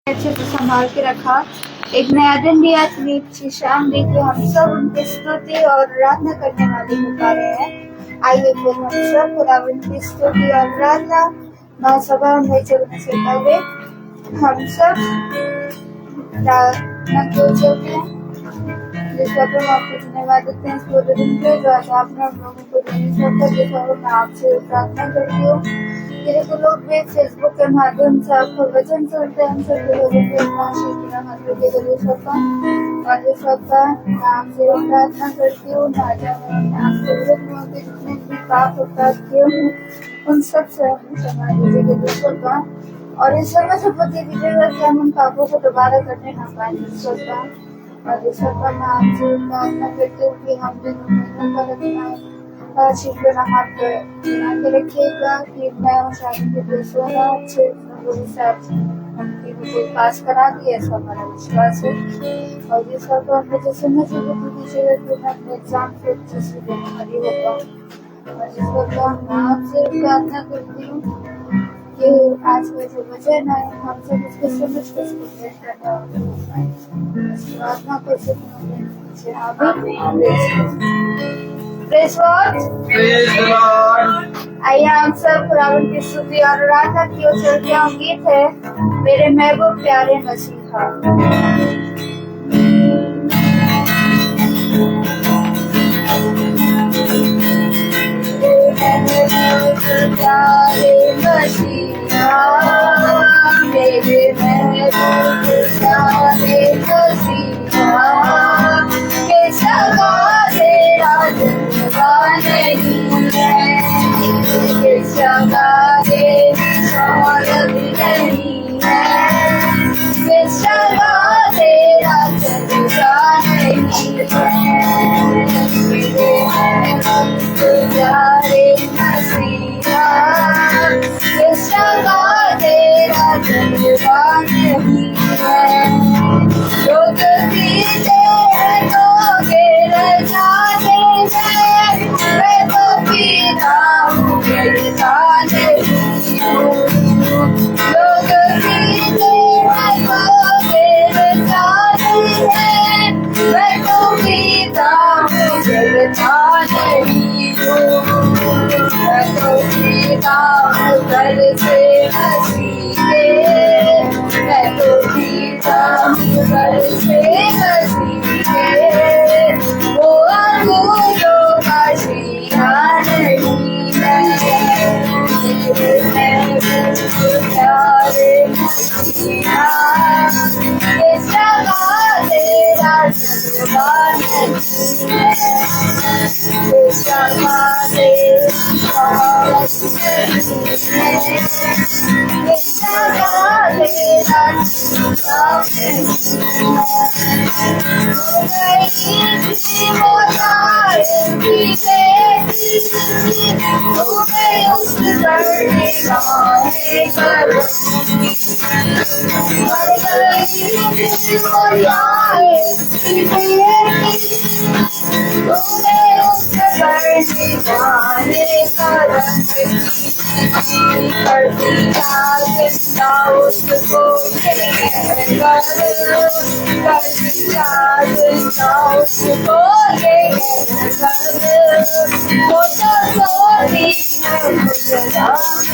अच्छे से संभाल के रखा। एक नया दिन भी आज इतनी अच्छी शाम भी कि हम सब उनकी स्तुति और आराधना करने वाले हो पा रहे हैं। आइए फिर हम सब खुदावंद की स्तुति और आराधना महासभा में चलने से पहले हम सब प्रार्थना को चलते हैं, जिसका हम आपको धन्यवाद देते हैं इस पूरे दिन के जो आज आपने हम लोगों को देने सौंपा। जिसका मैं आपसे प्रार्थना करती हूँ कि जो लोग भी फेसबुक के माध्यम से आपको वचन सुनते हैं, हम सभी लोगों को महत्व के लिए सौंपा और जो सौंपा मैं आपसे प्रार्थना करती हूँ ना जाने आपके विरुद्ध के जितने भी पाप अपराध किए हैं उन सब से हमें क्षमा दीजिए के लिए सौंपा और इस समय से पति दीजिएगा कि हम उन पापों को दोबारा करने ना पाए सौंपा। और इस समय मैं आपसे प्रार्थना करती हूँ कि हम दिन महीनों पर अपना शिक्षण हाथ बना के रखिएगा कि मैं और शादी के पेशवा अच्छे हमको पास करा दिए, ऐसा हमारा विश्वास है। और ये सब हमने जैसे मैं दीजिएगा कि मैं अपने एग्जाम को अच्छे से देने वाली हो पाऊँ। और इस वक्त मैं आपसे प्रार्थना करती हूँ कि आज का जो वचन है हम सब उसको समझ कर प्रार्थना कर सकते आइए हम सब खुदावंद की स्तुति और आराधना की ओर चलते हैं। गीत है मेरे महबूब प्यारे मसीहा। प्यारे मसीहा मेरे महबूब प्यारे मसीहा के सगा तेरा जलवा नहीं है, के सगा तेरी शौरत नहीं है, के सगा तेरा जलवा नहीं है। मेरे महबूब प्यारे मसीहा के सगा तेरा जलवा नहीं है। लोग पीते हैं तो गिर जाते हैं, मैं तो पीता हूँ गिरता नहीं हूँ। लोग पीते हैं तो गिर जाते हैं, मैं तो पीता हूँ गिरता नहीं हूँ। मैं तो पीता हूँ घर से हंसी के, मैं तो पीता हूँ घर से हंसी के। वो अंगूरों का शीरा नहीं है, मेरे महबूब प्यारे मसीहा के सगा तेरा जलवा नहीं है, के सगा तेरी शौरत नहीं है, के सगा तेरा जलवा नहीं है। हो गई किसी मोतारे की बेटी, हो गई उस पर निगाहें करूँगी। मर गई किसी मोतारे की बेटी, हो गई उस पर निगाहें करूँगी। कर दिया जिंदा उसको कर दिया जिंदा उसको वो तो सोती है मुझे तेरा जलवा नहीं है,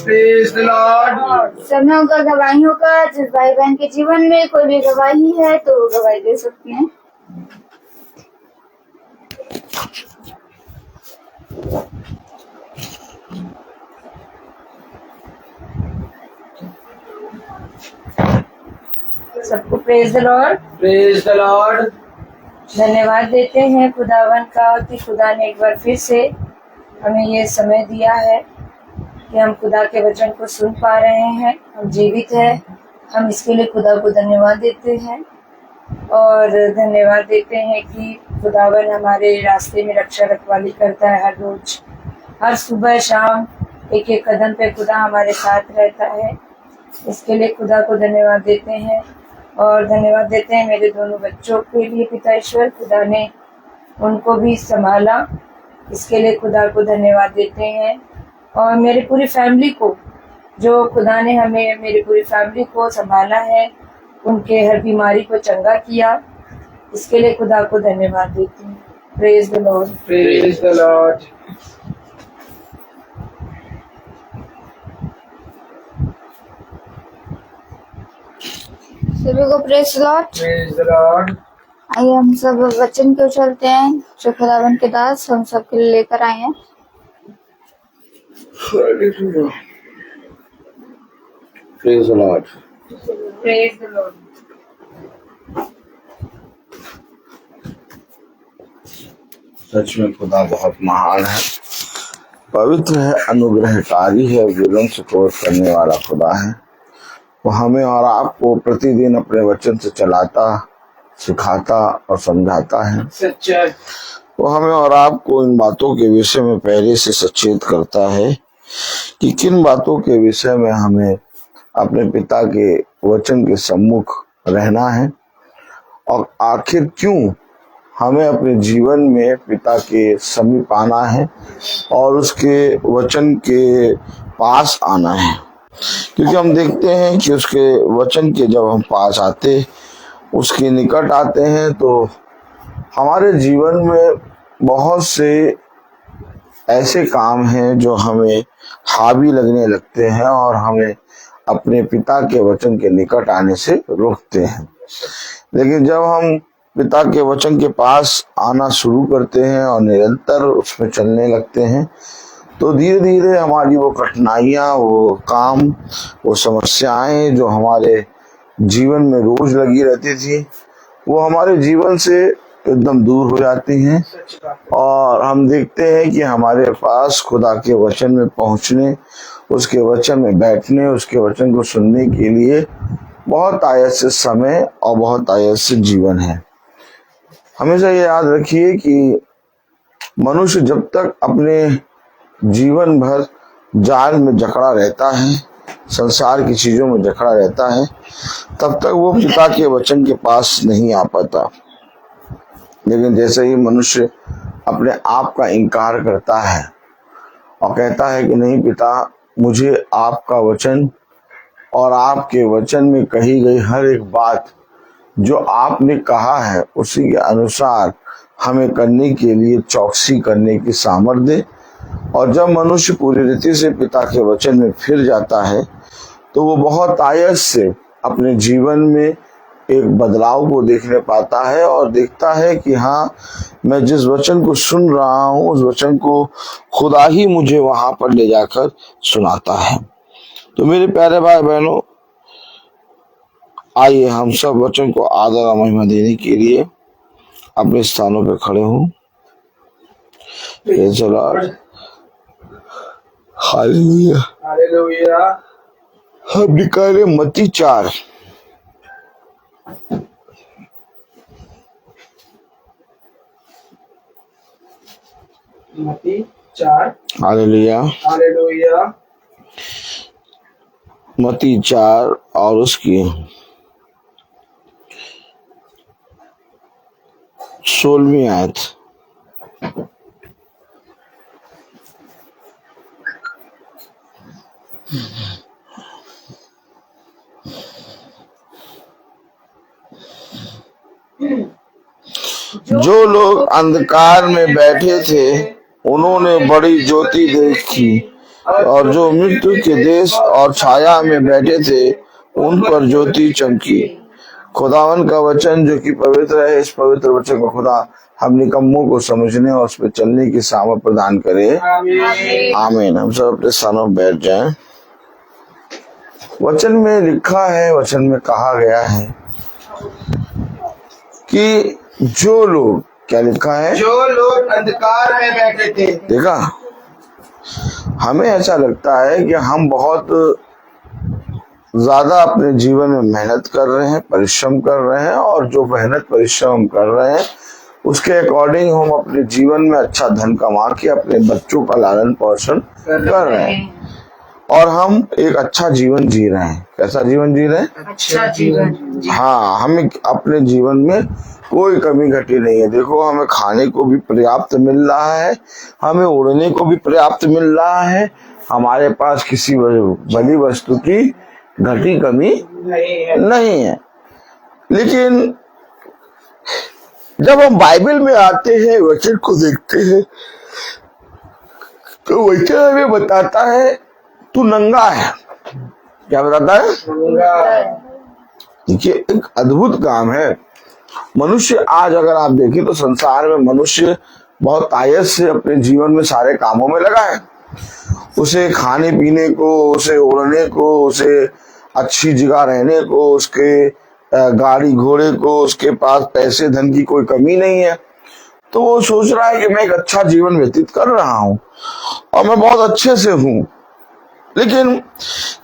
Praise the Lord. समय होगा गवाहियों का। जिस भाई बहन के जीवन में कोई भी गवाही है तो वो गवाही दे सकते हैं। सबको praise the Lord. Praise the Lord. धन्यवाद देते हैं खुदावन का कि खुदा ने एक बार फिर से हमें ये समय दिया है कि हम खुदा के वचन को सुन पा रहे हैं, हम जीवित हैं। हम इसके लिए खुदा को धन्यवाद देते हैं और धन्यवाद देते हैं कि खुदावन हमारे रास्ते में रक्षा रखवाली करता है। हर रोज, हर सुबह शाम, एक एक कदम पे खुदा हमारे साथ रहता है। इसके लिए खुदा को धन्यवाद देते हैं और धन्यवाद देते हैं मेरे दोनों बच्चों के लिए। पिता ईश्वर, खुदा ने उनको भी संभाला, इसके लिए खुदा को धन्यवाद देते हैं। और मेरी पूरी फैमिली को, जो खुदा ने हमें, मेरी पूरी फैमिली को संभाला है, उनके हर बीमारी को चंगा किया, इसके लिए खुदा को धन्यवाद देती हूँ। Praise the Lord. Praise the Lord. सभी को praise Lord. Praise the Lord. आइए हम सब वचन को चलते हैं जो खुदावन के दास हम सब के लिए लेकर आए हैं। Hallelujah. Praise the Lord. Praise the Lord. सच में खुदा बहुत महान है, पवित्र है, अनुग्रहकारी है, विलंब से क्रोध करने वाला खुदा है। वो हमें और आपको प्रतिदिन अपने वचन से चलाता, सिखाता और समझाता है। सच्चा है। वो हमें और आपको इन बातों के विषय में पहले से सचेत करता है कि किन बातों के विषय में हमें अपने पिता के वचन के सम्मुख रहना है और आखिर क्यों हमें अपने जीवन में पिता के समीप आना है और उसके वचन के पास आना है। क्योंकि हम देखते हैं कि उसके वचन के जब हम पास आते, उसके निकट आते हैं, तो हमारे जीवन में बहुत से ऐसे काम हैं जो हमें हावी लगने लगते हैं और हमें अपने पिता के वचन के निकट आने से रोकते हैं। लेकिन जब हम पिता के वचन के पास आना शुरू करते हैं और निरंतर उसमें चलने लगते हैं, तो धीरे धीरे हमारी वो कठिनाइयाँ, वो काम, वो समस्याएं जो हमारे जीवन में रोज लगी रहती थी, वो हमारे जीवन से एकदम दूर हो जाती हैं और हम देखते हैं कि हमारे पास खुदा के वचन में पहुंचने, उसके वचन में बैठने, उसके वचन को सुनने के लिए बहुत आयत से समय और बहुत आयत से जीवन है। हमेशा ये याद रखिए कि मनुष्य जब तक अपने जीवन भर जाल में जकड़ा रहता है, संसार की चीजों में जकड़ा रहता है, तब तक वो पिता के वचन के पास नहीं आ पाता। लेकिन जैसे ही मनुष्य अपने आप का इनकार करता है और कहता है कि नहीं पिता, मुझे आपका वचन और आपके वचन में कही गई हर एक बात जो आपने कहा है उसी के अनुसार हमें करने के लिए चौकसी करने की सामर्थ्य दे। और जब मनुष्य पूरी रीति से पिता के वचन में फिर जाता है तो वो बहुत आयस से अपने जीवन में एक बदलाव को देखने पाता है और देखता है कि हाँ, मैं जिस वचन को सुन रहा हूँ उस वचन को खुदा ही मुझे वहां पर ले जाकर सुनाता है। तो मेरे प्यारे भाई बहनों, आइए हम सब वचन को आदर और महिमा देने के लिए अपने स्थानों पे खड़े हों। Praise the Lord, hallelujah. Hallelujah. हम निकाले मत्ती 4 मत्ती 4। हालेलुया। हालेलुया। मत्ती 4 और उसकी 16वीं आयत। जो लोग अंधकार में बैठे थे उन्होंने बड़ी ज्योति देखी, और जो मृत्यु के देश और छाया में बैठे थे उन पर ज्योति चमकी। खुदावन का वचन जो कि पवित्र है, इस पवित्र वचन को खुदा हम निकम्मों को समझने और उस पर चलने की सामर्थ प्रदान करे। आमीन। हम सब अपने स्थानों बैठ जाएं। वचन में लिखा है, वचन में कहा गया है कि जो लोग, क्या लिखा है? जो लोग अंधकार में बैठे थे। देखा, हमें ऐसा लगता है कि हम बहुत ज्यादा अपने जीवन में मेहनत कर रहे हैं, परिश्रम कर रहे हैं, और जो मेहनत परिश्रम कर रहे हैं उसके अकॉर्डिंग हम अपने जीवन में अच्छा धन कमा के अपने बच्चों का लालन पोषण कर रहे हैं और हम एक अच्छा जीवन जी रहे हैं। कैसा जीवन जी रहे हैं? अच्छा जीवन। हाँ, हमें अपने जीवन में कोई कमी घटी नहीं है। देखो, हमें खाने को भी पर्याप्त मिल रहा है, हमें उड़ने को भी पर्याप्त मिल रहा है, हमारे पास किसी बड़ी वस्तु की घटी कमी नहीं है। लेकिन जब हम बाइबल में आते हैं, वचन को देखते हैं, तो वचन हमें बताता है तू नंगा है। क्या बताता है? देखिए, एक अद्भुत काम है। मनुष्य आज अगर आप देखें तो संसार में मनुष्य बहुत आयस से अपने जीवन में सारे कामों में लगा है। उसे खाने पीने को, उसे उड़ने को, उसे अच्छी जगह रहने को, उसके गाड़ी घोड़े को, उसके पास पैसे धन की कोई कमी नहीं है। तो वो सोच रहा है कि मैं एक अच्छा जीवन व्यतीत कर रहा हूं और मैं बहुत अच्छे से हूं। लेकिन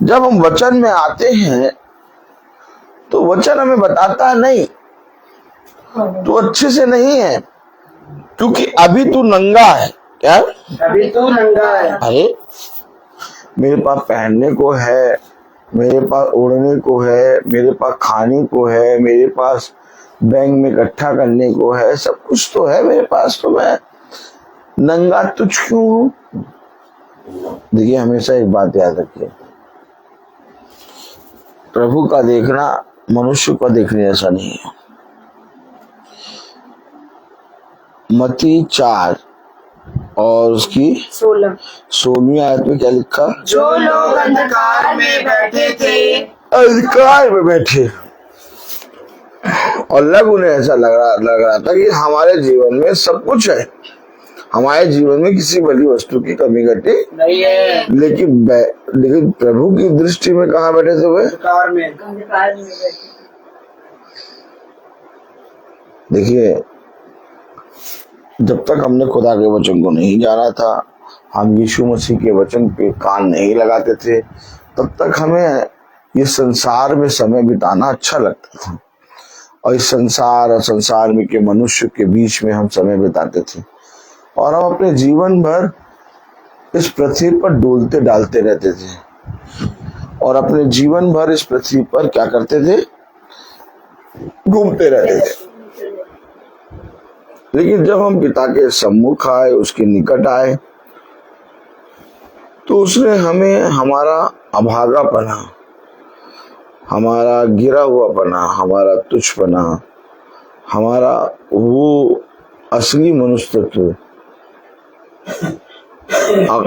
जब हम वचन में आते हैं तो वचन हमें बताता है नहीं, तू अच्छे से नहीं है, क्योंकि अभी तू नंगा है। क्या? अभी तू नंगा है। अरे, मेरे पास पहनने को है, मेरे पास उड़ने को है, मेरे पास खाने को है, मेरे पास बैंक में इकट्ठा करने को है, सब कुछ तो है मेरे पास, तो मैं नंगा तुझ क्यों हूं? देखिए, हमेशा एक बात याद रखिए, प्रभु का देखना मनुष्य का देखने जैसा नहीं है। मत्ती 4 और उसकी 16वीं आयत में क्या लिखा? जो लोग अंधकार में बैठे थे। अंधकार में बैठे, और उन्हें ऐसा लग रहा था कि हमारे जीवन में सब कुछ है, हमारे जीवन में किसी बड़ी वस्तु की कमी घटी नहीं है। लेकिन प्रभु की दृष्टि में कहाँ बैठे थे वे? अंधकार में। देखिए, जब तक हमने खुदा के वचन को नहीं जाना था, हम यीशु मसीह के वचन पे कान नहीं लगाते थे, तब तक हमें ये संसार में समय बिताना अच्छा लगता था और इस संसार और संसार में के मनुष्य के बीच में हम समय बिताते थे और हम अपने जीवन भर इस पृथ्वी पर डोलते डालते रहते थे और अपने जीवन भर इस पृथ्वी पर क्या करते थे? घूमते रहते थे। लेकिन जब हम पिता के सम्मुख आए, उसके निकट आए, तो उसने हमें हमारा अभागापना, हमारा गिरा हुआ पना, हमारा तुच्छपना, हमारा वो असली मनुष्य तत्व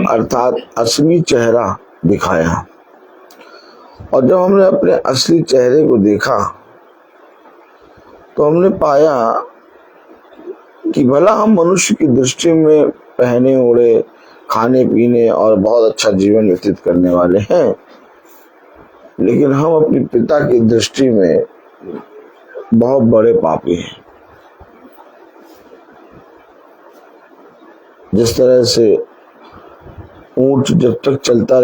अर्थात असली चेहरा दिखाया। और जब हमने अपने असली चेहरे को देखा तो हमने पाया कि भला हम मनुष्य की दृष्टि में पहने ओढ़े, खाने पीने और बहुत अच्छा जीवन व्यतीत करने वाले हैं, लेकिन हम अपने पिता की दृष्टि में बहुत बड़े पापी हैं। जिस तरह से ऊंट जब तक चलता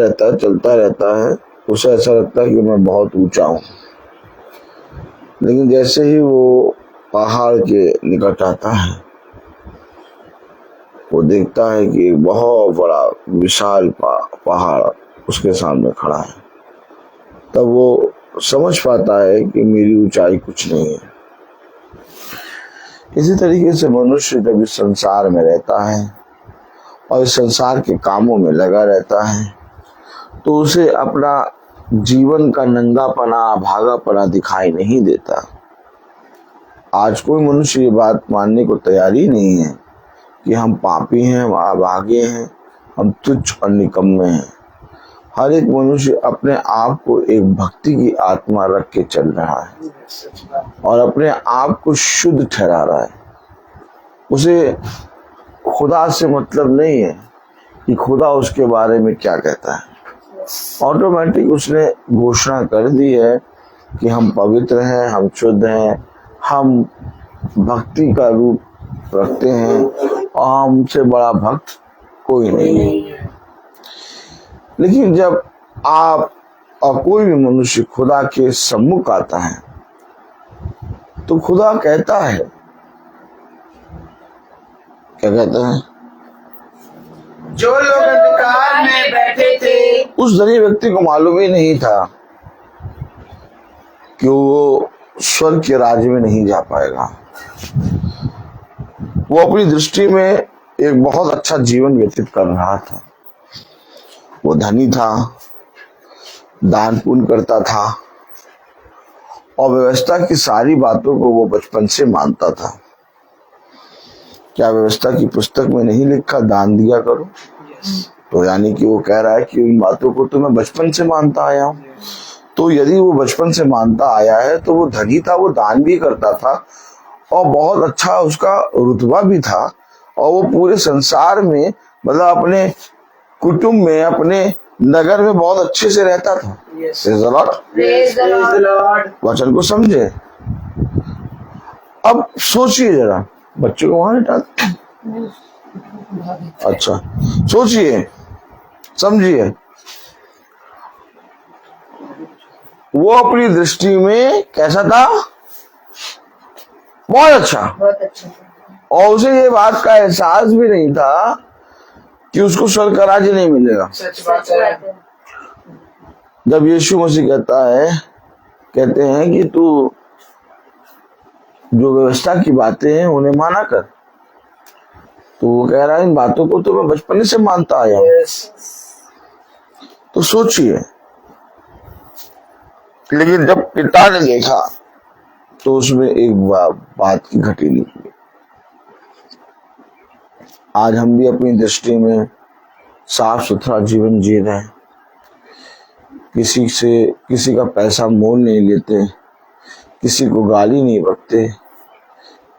रहता है उसे ऐसा लगता है कि मैं बहुत ऊंचा हूं, लेकिन जैसे ही वो पहाड़ के निकट आता है वो देखता है कि एक बहुत बड़ा विशाल पहाड़ उसके सामने खड़ा है। तब वो समझ पाता है कि मेरी ऊंचाई कुछ नहीं है। इसी तरीके से मनुष्य जब इस संसार में रहता है और इस संसार के कामों में लगा रहता है तो उसे अपना जीवन का नंगापना, भागापना दिखाई नहीं देता। आज कोई मनुष्य ये बात मानने को तैयार ही नहीं है कि हम पापी हैं, हम अभागे हैं, हम तुच्छ और निकम्मे हैं। हर एक मनुष्य अपने आप को एक भक्ति की आत्मा रख के चल रहा है और अपने आप को शुद्ध ठहरा रहा है। उसे खुदा से मतलब नहीं है कि खुदा उसके बारे में क्या कहता है। ऑटोमेटिक उसने घोषणा कर दी है कि हम पवित्र हैं, हम शुद्ध हैं, हम भक्ति का रूप रखते हैं और हमसे बड़ा भक्त कोई नहीं है। लेकिन जब आप और कोई भी मनुष्य खुदा के सम्मुख आता है तो खुदा कहता है, क्या कहता है? जो लोग अंधकार में बैठे थे, उस धनी व्यक्ति को मालूम ही नहीं था कि वो स्वर्ग के राज्य में नहीं जा पाएगा। वो अपनी दृष्टि में एक बहुत अच्छा जीवन व्यतीत कर रहा था। वो धनी था, दान पुण्य करता था और व्यवस्था की सारी बातों को वो बचपन से मानता था। क्या व्यवस्था की पुस्तक में नहीं लिखा दान दिया करो? तो यानी कि वो कह रहा है कि इन बातों को तो मैं बचपन से मानता आया हूँ। तो यदि वो बचपन से मानता आया है तो वो धनी था, वो दान भी करता था और बहुत अच्छा उसका रुतबा भी था और वो पूरे संसार में मतलब अपने कुटुंब में, अपने नगर में बहुत अच्छे से रहता था। Praise the Lord. वचन को समझे। अब सोचिए जरा, बच्चों को वहां हटा। अच्छा, सोचिए, समझिए। वो अपनी दृष्टि में कैसा था? बहुत अच्छा। बहुत अच्छा। और उसे ये बात का एहसास भी नहीं था कि उसको स्वर्ग का राज्य नहीं मिलेगा। सच बात है। जब यीशु मसीह कहते हैं कि तू जो व्यवस्था की बातें हैं उन्हें माना कर, तो वो कह रहा है इन बातों को तो मैं बचपन से मानता आया हूं। तो सोचिए, लेकिन जब पिता ने देखा तो उसमें एक बात की घटी निकली। आज हम भी अपनी दृष्टि में साफ सुथरा जीवन जी रहे हैं, किसी का पैसा मोल नहीं लेते, किसी को गाली नहीं बकते,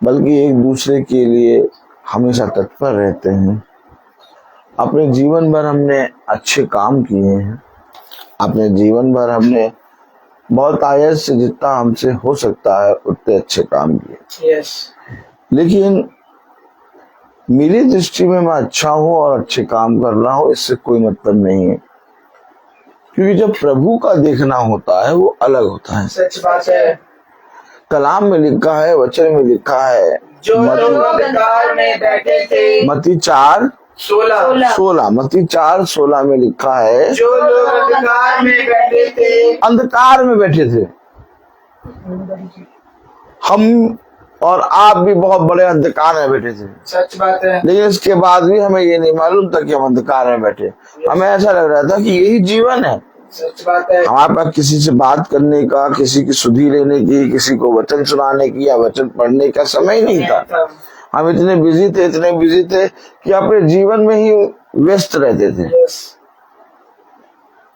बल्कि एक दूसरे के लिए हमेशा तत्पर रहते हैं। अपने जीवन भर हमने अच्छे काम किए हैं, अपने जीवन भर हमने बहुत आयत से जितना हमसे हो सकता है उतने अच्छे काम किए। लेकिन मेरी दृष्टि में मैं अच्छा हूं और अच्छे काम कर रहा हूं, इससे कोई मतलब नहीं है, क्योंकि जब प्रभु का देखना होता है वो अलग होता है। सच बात है। कलाम में लिखा है, वचन में लिखा है, जो लोग अंधकार में बैठे थे, मत्ती 4:16, मत्ती 4:16 में लिखा है, जो लोग अंधकार में बैठे थे, अंधकार में बैठे थे। हम और आप भी बहुत बड़े अंधकार में बैठे थे, सच बात है। लेकिन इसके बाद भी हमें ये नहीं मालूम था कि हम अंधकार में बैठे। हमें ऐसा लग रहा था कि यही जीवन है। सच बात है। हमारे पास किसी से बात करने का, किसी की सुधि लेने की, किसी को वचन सुनाने की या वचन पढ़ने का समय ही नहीं था। हम इतने बिजी थे कि अपने जीवन में ही व्यस्त रहते थे।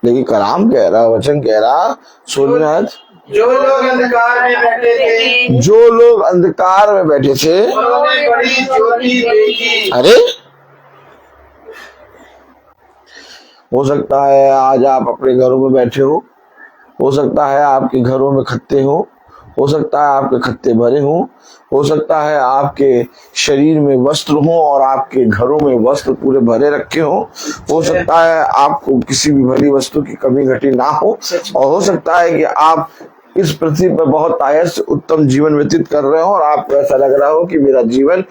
लेकिन कलाम कह रहा, वचन कह रहा, 16वीं आयत, जो लोग अंधकार में बैठे थे जो लोग अंधकार में बैठे थे उन्होंने बड़ी ज्योति देखी। अरे हो सकता है आज आप अपने घरों में बैठे हो सकता है आपके घरों में खत्ते हो सकता है आपके खत्ते भरे हो सकता है आपके शरीर में वस्त्र हो और आपके घरों में वस्त्र पूरे भरे रखे हो सकता है आपको किसी भी भली वस्तु की कमी घटी ना हो, और हो सकता है कि आप इस पृथ्वी पर बहुत आयस से उत्तम जीवन व्यतीत कर रहे हो और आपको ऐसा लग रहा हो कि मेरा जीवन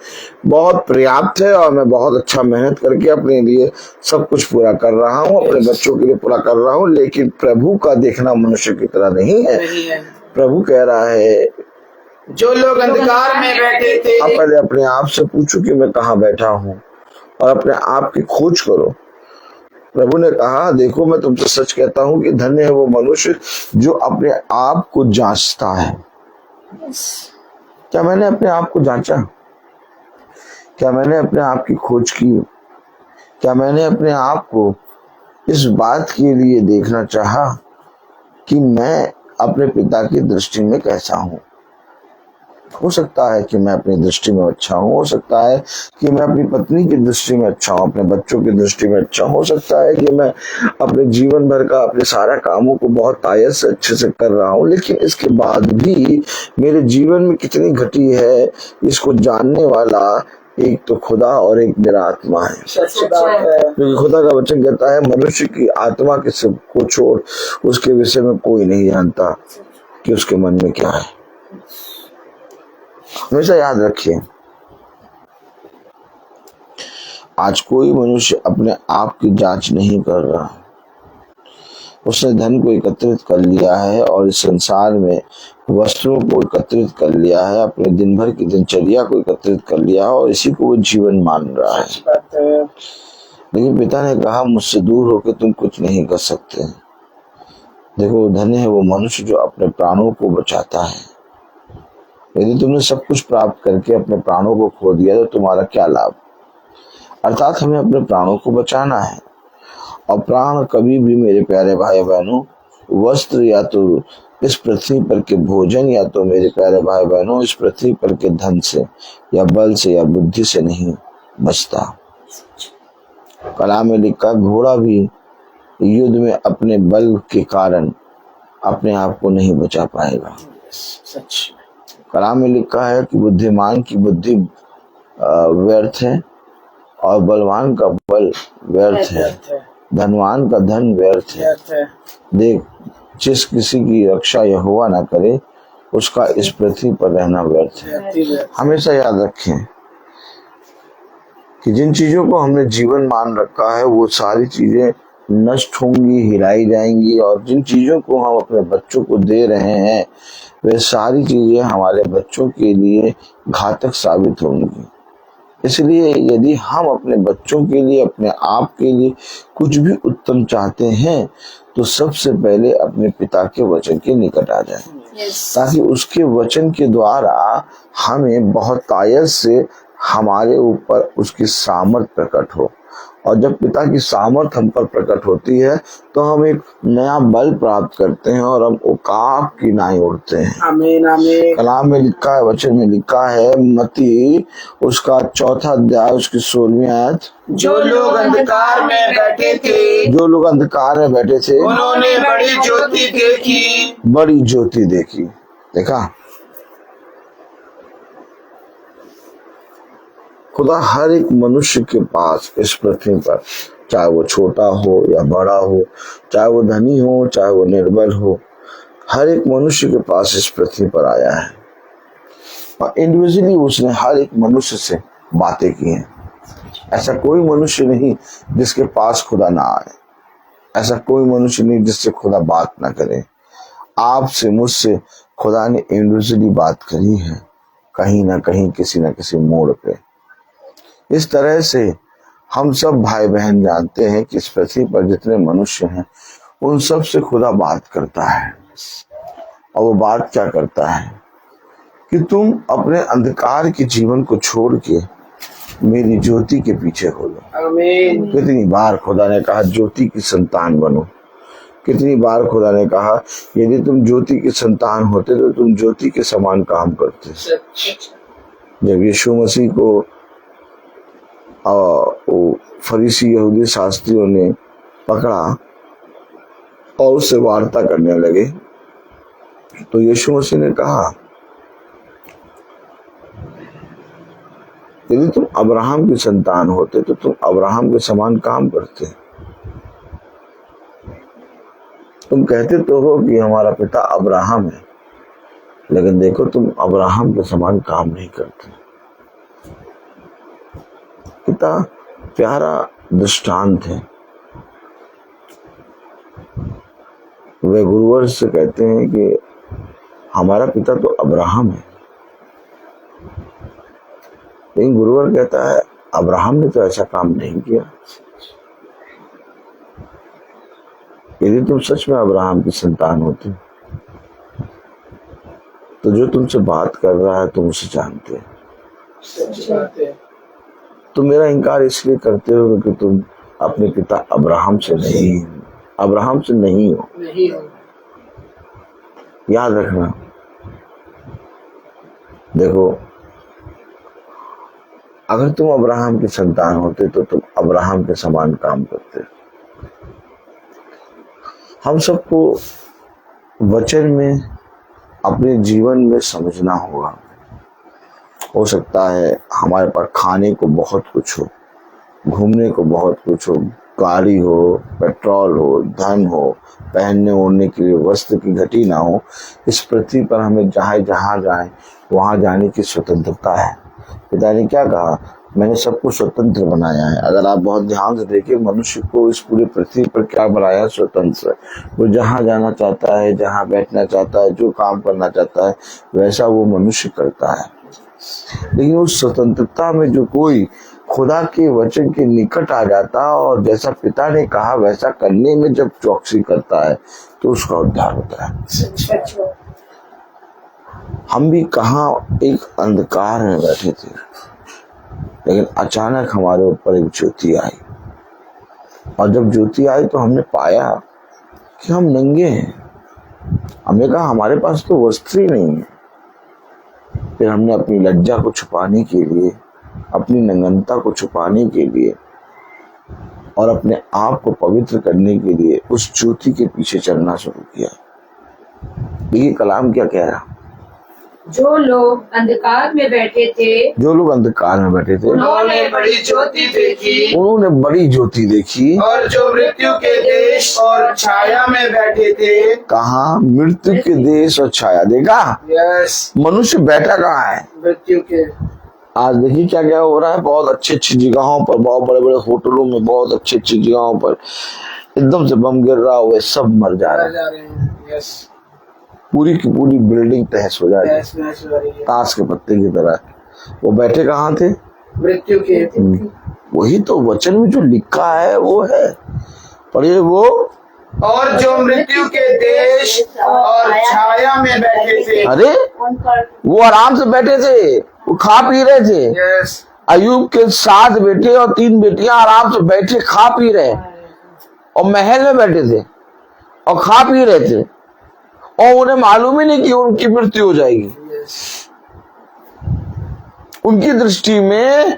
बहुत पर्याप्त है और मैं बहुत अच्छा मेहनत करके अपने लिए सब कुछ पूरा कर रहा हूँ, अपने बच्चों के लिए पूरा कर रहा हूँ। लेकिन प्रभु का देखना मनुष्य की तरह नहीं है। प्रभु कह रहा है जो लोग अंधकार में बैठे थे। आप पहले अपने आप से पूछो कि मैं कहाँ बैठा हूँ और अपने आप की खोज करो। प्रभु ने कहा, देखो मैं तुमसे सच कहता हूं कि धन्य है वो मनुष्य जो अपने आप को जांचता है। क्या मैंने अपने आप को जांचा? क्या मैंने अपने आप की खोज की? क्या मैंने अपने आप को इस बात के लिए देखना चाहा कि मैं अपने पिता की दृष्टि में कैसा हूं? हो सकता है कि मैं अपनी दृष्टि में अच्छा हूं, हो सकता है कि मैं अपनी पत्नी की दृष्टि में अच्छा हूं, अपने बच्चों की दृष्टि में अच्छा हूं, हो सकता है कि मैं अपने जीवन भर का अपने सारा कामों को बहुत आयस से अच्छे से कर रहा हूं, लेकिन इसके बाद भी मेरे जीवन में कितनी घटी है इसको जानने वाला एक तो खुदा और एक मेरा आत्मा है। क्योंकि खुदा का वचन कहता है मनुष्य की आत्मा को छोड़ उसके विषय में कोई नहीं जानता कि उसके मन में क्या है। हमेशा याद रखिए, आज कोई मनुष्य अपने आप की जांच नहीं कर रहा। उसने धन को एकत्रित कर लिया है और इस संसार में वस्त्रों को एकत्रित कर लिया है, अपने दिन भर की दिनचर्या को एकत्रित कर लिया है और इसी को वो जीवन मान रहा है। लेकिन पिता ने कहा, मुझसे दूर होकर तुम कुछ नहीं कर सकते। देखो, धन्य है वो मनुष्य जो अपने प्राणों को बचाता है। यदि तुमने सब कुछ प्राप्त करके अपने प्राणों को खो दिया तो तुम्हारा क्या लाभ? अर्थात हमें अपने प्राणों को बचाना है। और प्राण कभी भी, मेरे प्यारे भाई बहनों, वस्त्र या तो इस पृथ्वी पर के भोजन या तो मेरे प्यारे भाई बहनों इस पृथ्वी पर के धन से या बल से या बुद्धि से नहीं बचता। कलाम में लिखा, घोड़ा भी युद्ध में अपने बल के कारण अपने आप को नहीं बचा पाएगा। सच। कलाम में लिखा है कि बुद्धिमान की बुद्धि व्यर्थ है और बलवान का बल व्यर्थ है, धनवान का धन व्यर्थ है। देख, जिस किसी की रक्षा यहोवा ना करे उसका इस पृथ्वी पर रहना व्यर्थ है। हमेशा याद रखें कि जिन चीजों को हमने जीवन मान रखा है वो सारी चीजें नष्ट होंगी, हिलाई जाएंगी, और जिन चीजों को हम अपने बच्चों को दे रहे हैं वे सारी चीजें हमारे बच्चों के लिए घातक साबित होंगी। इसलिए यदि हम अपने बच्चों के लिए, अपने आप के लिए कुछ भी उत्तम चाहते हैं तो सबसे पहले अपने पिता के वचन के निकट आ जाएं, ताकि उसके वचन के द्वारा हमें बहुत आयत से हमारे ऊपर उसकी सामर्थ प्रकट हो। और जब पिता की सामर्थ हम पर प्रकट होती है तो हम एक नया बल प्राप्त करते हैं और हम उकाब की नाई उड़ते हैं। आमीन आमीन। कलाम में लिखा है, वचन में लिखा है, मत्ती उसका 4 अध्याय उसकी 16वीं आयत, जो लोग अंधकार में बैठे थे जो लोग अंधकार में बैठे थे उन्होंने बड़ी ज्योति देखी। बड़ी ज्योति देखी। देखा, खुदा हर एक मनुष्य के पास इस पृथ्वी पर, चाहे वो छोटा हो या बड़ा हो, चाहे वो धनी हो चाहे वो निर्बल हो, हर एक मनुष्य के पास इस पृथ्वी पर आया है और इंडिविजुअली उसने हर एक मनुष्य से बातें की हैं। ऐसा कोई मनुष्य नहीं जिसके पास खुदा ना आए, ऐसा कोई मनुष्य नहीं जिससे खुदा बात ना करे। आपसे, मुझसे खुदा ने इंडिविजुअली बात करी है, कहीं ना कहीं, किसी ना किसी मोड़ पे। इस तरह से हम सब भाई बहन जानते हैं कि इस पृथ्वी पर जितने मनुष्य हैं उन सब से खुदा बात करता है। और वो बात क्या करता है? कि तुम अपने अंधकार के जीवन को छोड़ के मेरी ज्योति के पीछे हो लो। आमीन। कितनी बार खुदा ने कहा ज्योति की संतान बनो, कितनी बार खुदा ने कहा यदि तुम ज्योति के संतान होते तो तुम ज्योति के समान काम करते। सच। जब यीशु मसीह को वो फरीसी यहूदी शास्त्रियों ने पकड़ा और उससे वार्ता करने लगे तो यीशु मसीह ने कहा यदि तुम अब्राहम की संतान होते तो तुम अब्राहम के समान काम करते। तुम कहते तो हो कि हमारा पिता अब्राहम है, लेकिन देखो तुम अब्राहम के समान काम नहीं करते। पिता प्यारा दृष्टांत है। वे गुरुवर से कहते हैं कि हमारा पिता तो अब्राहम है, लेकिन गुरुवर कहता है अब्राहम ने तो ऐसा काम नहीं किया। यदि तुम सच में अब्राहम की संतान होते तो जो तुमसे बात कर रहा है तुम उसे जानते हो। सच बात है। तुम मेरा इनकार इसलिए करते हो क्योंकि तुम अपने पिता अब्राहम से नहीं हो। नहीं हो। याद रखना। देखो अगर तुम अब्राहम की संतान होते तो तुम अब्राहम के समान काम करते। हम सबको वचन में अपने जीवन में समझना होगा। हो सकता है हमारे पास खाने को बहुत कुछ हो, घूमने को बहुत कुछ हो, गाड़ी हो, पेट्रोल हो, धन हो, पहनने ओढ़ने के लिए वस्त्र की घटी ना हो। इस पृथ्वी पर हमें जहाँ जाए वहां जाने की स्वतंत्रता है। पिता ने क्या कहा, मैंने सबको स्वतंत्र बनाया है। अगर आप बहुत ध्यान से देखिए मनुष्य को इस पूरी पृथ्वी पर क्या बनाया, स्वतंत्र। वो जहाँ जाना चाहता है, जहाँ बैठना चाहता है, जो काम करना चाहता है वैसा वो मनुष्य करता है। लेकिन उस स्वतंत्रता में जो कोई खुदा के वचन के निकट आ जाता और जैसा पिता ने कहा वैसा करने में जब चौकसी करता है तो उसका उद्धार होता है। हम भी कहाँ एक अंधकार में बैठे थे, लेकिन अचानक हमारे ऊपर एक ज्योति आई, और जब ज्योति आई तो हमने पाया कि हम नंगे हैं। हमने कहा हमारे पास तो वस्त्र ही नहीं है। फिर हमने अपनी लज्जा को छुपाने के लिए, अपनी नंगनता को छुपाने के लिए और अपने आप को पवित्र करने के लिए उस ज्योति के पीछे चलना शुरू किया। ये कलाम क्या कह रहा, जो लोग अंधकार में बैठे थे उन्होंने बड़ी ज्योति देखी। उन्होंने बड़ी ज्योति देखी। और जो मृत्यु के देश और छाया में बैठे थे। कहाँ? मृत्यु के देश और छाया। देखा यस। मनुष्य बैठा कहाँ है? मृत्यु के। आज देखिए क्या क्या हो रहा है। बहुत अच्छी जगहों पर, बहुत बड़े बड़े होटलों में, बहुत अच्छी जगहों पर एकदम से बम गिर रहा हुआ, सब मर जा रहे हैं। यस। पूरी की पूरी बिल्डिंग तहस हो जा रही है, ताश के पत्ते की तरह। वो बैठे कहाँ थे? मृत्यु के। वही तो वचन में जो लिखा है वो है। पढ़िए वो, और जो मृत्यु के देश और छाया में बैठे थे। अरे वो आराम से बैठे थे, वो खा पी रहे थे। यस। अयूब के 7 बेटे और 3 बेटियां आराम से बैठे खा पी रहे, और महल में बैठे थे और खा पी रहे थे, और उन्हें मालूम ही नहीं कि उनकी मृत्यु हो जाएगी। उनकी दृष्टि में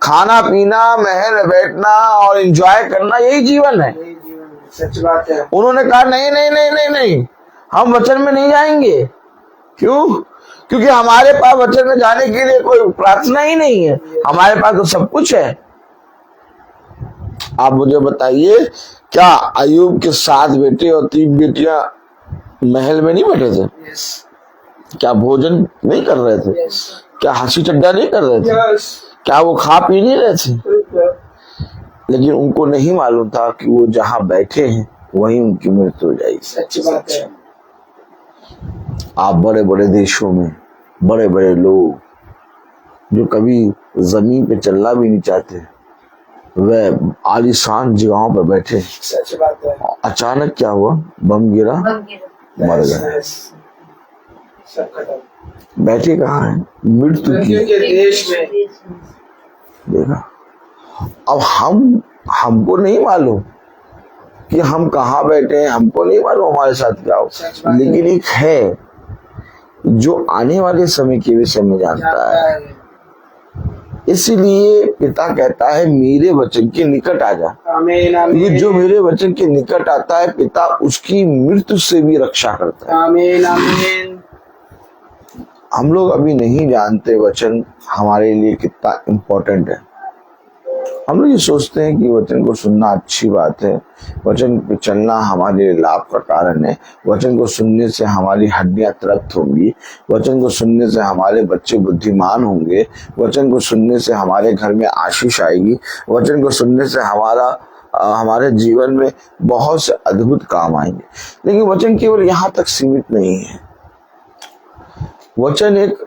खाना पीना, महल में बैठना और एंजॉय करना यही जीवन है। सच बात है। उन्होंने कहा नहीं नहीं नहीं नहीं नहीं, हम वचन में नहीं जाएंगे। क्यों? क्योंकि हमारे पास वचन में जाने के लिए कोई प्रार्थना ही नहीं है, हमारे पास तो सब कुछ है। आप मुझे बताइए, क्या अयूब के 7 बेटे और 3 बेटियां महल में नहीं बैठे थे? क्या भोजन नहीं कर रहे थे? क्या हंसी चड्डा नहीं कर रहे थे? क्या वो खा पी नहीं रहे थे? लेकिन उनको नहीं मालूम था कि वो जहां बैठे हैं वहीं उनकी मृत्यु हो जाएगी। सच बात है। आप बड़े बड़े देशों में बड़े बड़े लोग जो कभी जमीन पे चलना भी नहीं चाहते, वह आलीशान जगहों पर बैठे। सच बात है। अचानक क्या हुआ? बम गिरा, मर गए। सब खत्म। बैठे कहाँ हैं? मृत्यु मृत्यु की। के देश में। देखा, अब हमको नहीं मालूम कि हम कहाँ बैठे हैं, हमको नहीं मालूम हमारे साथ क्या हो, लेकिन एक है जो आने वाले समय के विषय में जानता है। इसलिए पिता कहता है मेरे वचन के निकट आ जा। आमीन, ये आमीन। जो मेरे वचन के निकट आता है, पिता उसकी मृत्यु से भी रक्षा करता है। आमीन, आमीन। हम लोग अभी नहीं जानते वचन हमारे लिए कितना इम्पोर्टेंट है। हम लोग ये सोचते हैं कि वचन को सुनना अच्छी बात है, वचन पे चलना हमारे लिए लाभ का कारण है, वचन को सुनने से हमारी हड्डियां तृप्त होंगी, वचन को सुनने से हमारे बच्चे बुद्धिमान होंगे, वचन को सुनने से हमारे घर में आशीष आएगी, वचन को सुनने से हमारे जीवन में बहुत से अद्भुत काम आएंगे। लेकिन वचन केवल यहाँ तक सीमित नहीं है। वचन एक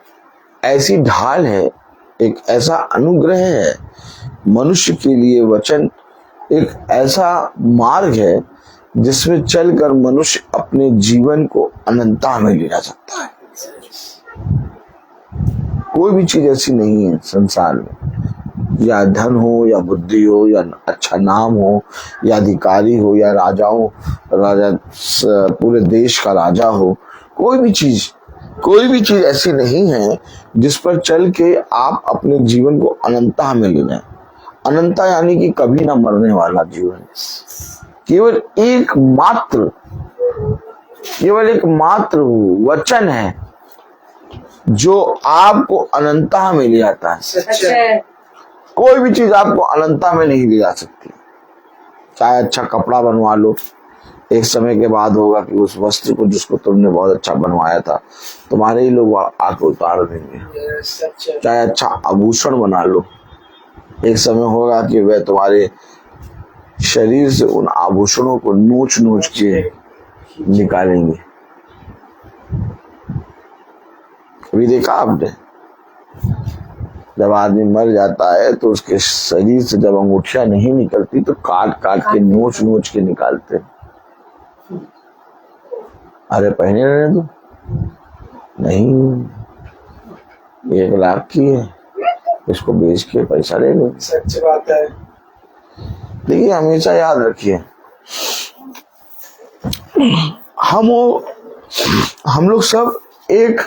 ऐसी ढाल है, एक ऐसा अनुग्रह है मनुष्य के लिए। वचन एक ऐसा मार्ग है जिसमें चलकर मनुष्य अपने जीवन को अनंतता में ले जा सकता है। कोई भी चीज ऐसी नहीं है संसार में, या धन हो या बुद्धि हो या अच्छा नाम हो या अधिकारी हो या राजा पूरे देश का राजा हो, कोई भी चीज ऐसी नहीं है जिस पर चल के आप अपने जीवन को अनंतता में ले जाएं। अनंतता यानी कि कभी ना मरने वाला जीवन। केवल एक मात्र वचन है जो आपको अनंतता में ले जाता है। सच है। कोई भी चीज आपको अनंतता में नहीं ले जा सकती। चाहे अच्छा कपड़ा बनवा लो, एक समय के बाद होगा कि उस वस्त्र को जिसको तुमने बहुत अच्छा बनवाया था, तुम्हारे ही लोग आके उतार देंगे। सच है। चाहे अच्छा आभूषण बना लो, एक समय होगा कि वह तुम्हारे शरीर से उन आभूषणों को नोच के निकालेंगे। अभी देखा आपने, जब आदमी मर जाता है तो उसके शरीर से जब अंगूठियां नहीं निकलती तो काट के नोच के निकालते। अरे पहने रहने दो, नहीं, 1 लाख की है, इसको बेच के पैसा ले लो। सच बात है। देखिए, हमेशा याद रखिए, हम लोग सब एक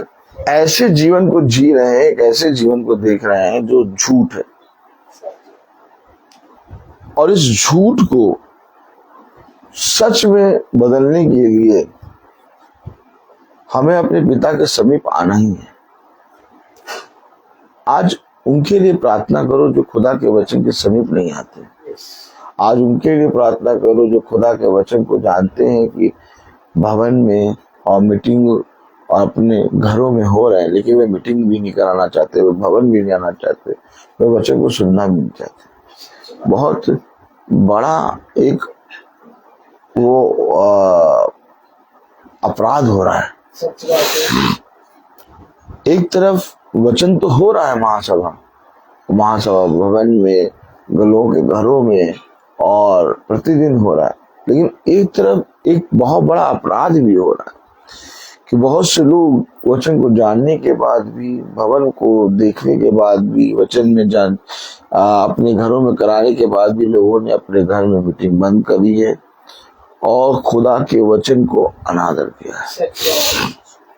ऐसे जीवन को जी रहे हैं, एक ऐसे जीवन को देख रहे हैं जो झूठ है, और इस झूठ को सच में बदलने के लिए हमें अपने पिता के समीप आना ही है। आज उनके लिए प्रार्थना करो जो खुदा के वचन के समीप नहीं आते। आज उनके लिए प्रार्थना करो जो खुदा के वचन को जानते हैं कि भवन में और मीटिंग और अपने घरों में हो रहे हैं, लेकिन वे मीटिंग भी नहीं कराना चाहते, वे भवन भी नहीं आना चाहते, वे वचन को सुनना भी नहीं चाहते। बहुत बड़ा एक वो अपराध हो रहा है। सच बात है। एक तरफ वचन तो हो रहा है महासभा भवन में, लोगों के घरों में, और प्रतिदिन हो रहा है, लेकिन एक तरफ एक बहुत बड़ा अपराध भी हो रहा है कि बहुत से लोग वचन को जानने के बाद भी, भवन को देखने के बाद भी, वचन में अपने घरों में कराने के बाद भी लोगों ने अपने घर में मीटिंग बंद करी है और खुदा के वचन को अनादर किया है।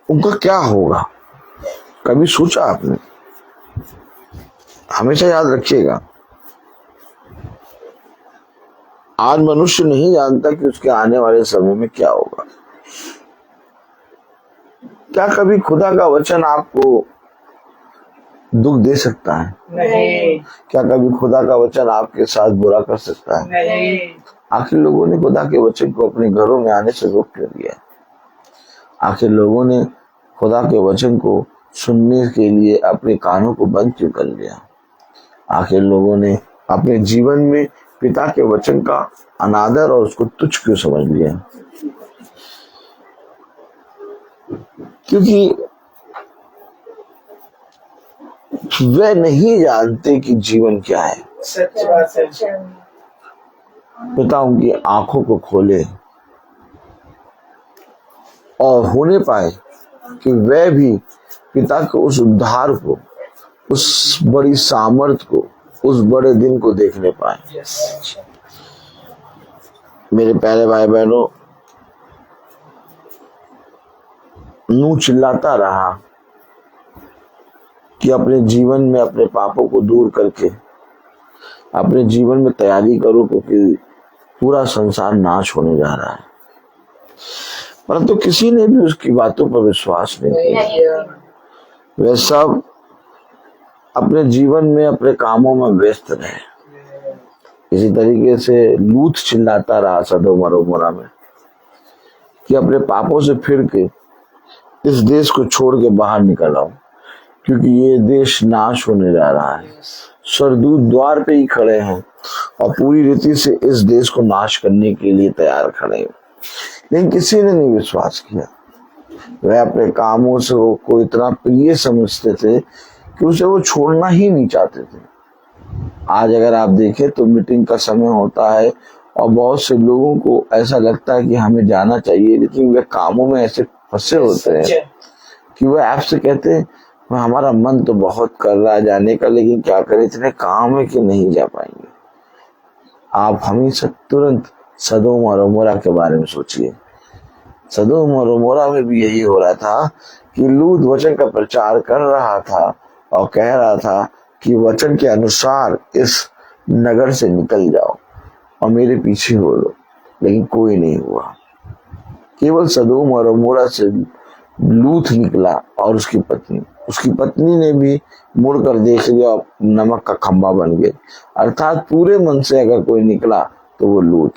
उनका क्या होगा, कभी सोचा आपने? हमेशा याद रखिएगा, आज मनुष्य नहीं जानता कि उसके आने वाले समय में क्या होगा। क्या कभी खुदा का वचन आपको दुख दे सकता है? नहीं। क्या कभी खुदा का वचन आपके साथ बुरा कर सकता है? नहीं। आखिर लोगों ने खुदा के वचन को अपने घरों में आने से रोक कर दिया। आखिर लोगों ने खुदा के वचन को सुनने के लिए अपने कानों को बंद क्यों कर लिया? आखिर लोगों ने अपने जीवन में पिता के वचन का अनादर और उसको तुच्छ क्यों समझ लिया? क्योंकि वे नहीं जानते कि जीवन क्या है। सच बात है। पिता उनकी आंखों को खोले और होने पाए कि वह भी पिता के उस उद्धार को, उस बड़ी सामर्थ को, उस बड़े दिन को देखने पाए। मेरे प्यारे भाई बहनों, नूह चिल्लाता रहा कि अपने जीवन में अपने पापों को दूर करके अपने जीवन में तैयारी करो, क्योंकि पूरा संसार नाश होने जा रहा है। परंतु किसी ने भी उसकी बातों पर विश्वास नहीं किया। वे सब अपने जीवन में अपने कामों में व्यस्त रहे। इसी तरीके से लूत चिल्लाता रहा सदोम और गोमोरा में कि अपने पापों से फिर के इस देश को छोड़ के बाहर निकल आओ, क्योंकि ये देश नाश होने जा रहा है। स्वर्गदूत द्वार पे ही खड़े हैं और पूरी रीति से इस देश को नाश करने के लिए तैयार खड़े हैं। लेकिन किसी ने नहीं विश्वास किया। वह अपने कामों से को इतना प्रिय समझते थे कि उसे वो छोड़ना ही नहीं चाहते थे। आज अगर आप देखें तो मीटिंग का समय होता है और बहुत से लोगों को ऐसा लगता है कि हमें जाना चाहिए, लेकिन वे कामों में ऐसे फंसे होते हैं कि वह आपसे कहते हैं हमारा मन तो बहुत कर रहा है जाने का, लेकिन क्या करें, इतने काम है कि नहीं जा पाएंगे। आप हमेशा तुरंत सदोम और गोमोरा के बारे में सोचिए। सदोम और गोमोरा में भी यही हो रहा था कि लूत वचन का प्रचार कर रहा था और कह रहा था कि वचन के अनुसार इस नगर से निकल जाओ और मेरे पीछे हो लो, लेकिन कोई नहीं हुआ। केवल सदोम और गोमोरा से लूत निकला और उसकी पत्नी ने भी मुड़कर देख लिया और नमक का खंबा बन गए। अर्थात पूरे मन से अगर कोई निकला तो वो लूत।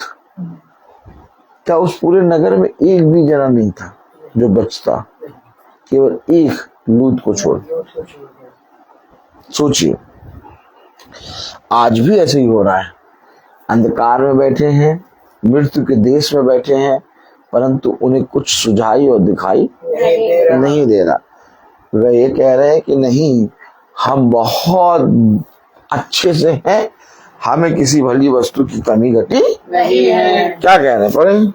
क्या उस पूरे नगर में एक भी जना नहीं था जो बचता, केवल एक लूत को छोड़। सोचिए, आज भी ऐसे ही हो रहा है। अंधकार में बैठे हैं, मृत्यु के देश में बैठे हैं, परंतु उन्हें कुछ सुझाई और दिखाई नहीं दे रहा। वे ये कह रहे हैं कि नहीं, हम बहुत अच्छे से हैं, हमें किसी भली वस्तु की कमी घटी नहीं है। क्या कह रहे हैं पढ़े?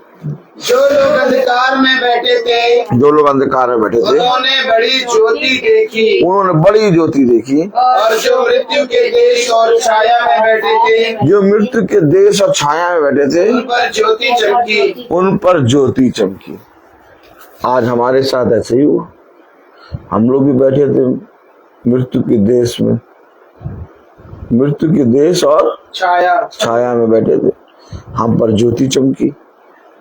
जो लोग अंधकार में बैठे थे, उन्होंने बड़ी ज्योति देखी। और जो मृत्यु के देश और छाया में बैठे थे, उन पर ज्योति चमकी। आज हमारे साथ ऐसे ही हुआ। हम लोग भी बैठे थे मृत्यु के देश में, मृत्यु के देश और छाया में बैठे थे। हम पर ज्योति चमकी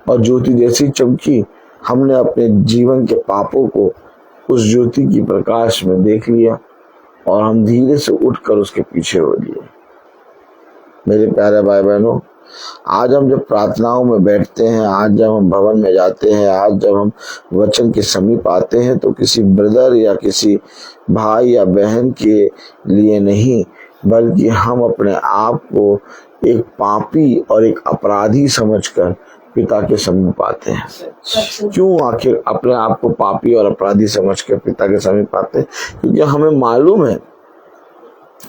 और ज्योति जैसी चमकी, हमने अपने जीवन के पापों को उस ज्योति की प्रकाश में देख लिया और हम धीरे से उठकर उसके पीछे हो लिए। मेरे प्यारे भाई बहनों, आज हम जब प्रार्थनाओं में बैठते हैं, आज जब हम भवन में जाते हैं, आज जब हम वचन के समीप आते हैं, तो किसी ब्रदर या किसी भाई या बहन के लिए नहीं, बल्कि हम अपने आप को एक पापी और एक अपराधी समझकर पिता के समीप आते हैं। क्यों आखिर अपने आप को पापी और अपराधी समझकर पिता के समीप आते हैं? क्योंकि हमें मालूम है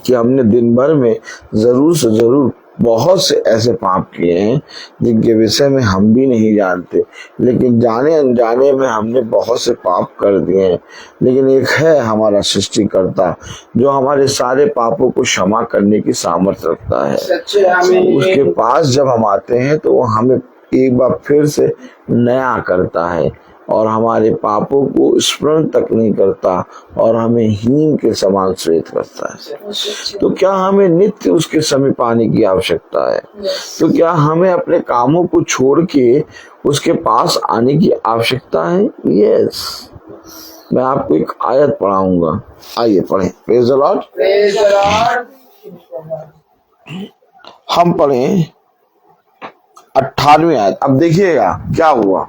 कि हमने दिन भर में जरूर से जरूर बहुत से ऐसे पाप किए हैं जिनके विषय में हम भी नहीं जानते, लेकिन जाने अनजाने में हमने बहुत से पाप कर दिए हैं। लेकिन एक है हमारा सृष्टिकर्ता जो हमारे सारे पापों को क्षमा करने की सामर्थ्य रखता है। उसके पास जब हम आते हैं तो वो हमें एक बार फिर से नया करता है और हमारे पापों को स्मरण तक नहीं करता और हमें हीन के समान श्वेत करता है। तो क्या हमें नित्य उसके समीप आने की आवश्यकता है? तो क्या हमें अपने कामों को छोड़ के उसके पास आने की आवश्यकता है? यस। मैं आपको एक आयत पढ़ाऊंगा, आइए पढ़ें। Praise the Lord. हम पढ़ें 18वीं आयत। अब देखिएगा क्या हुआ।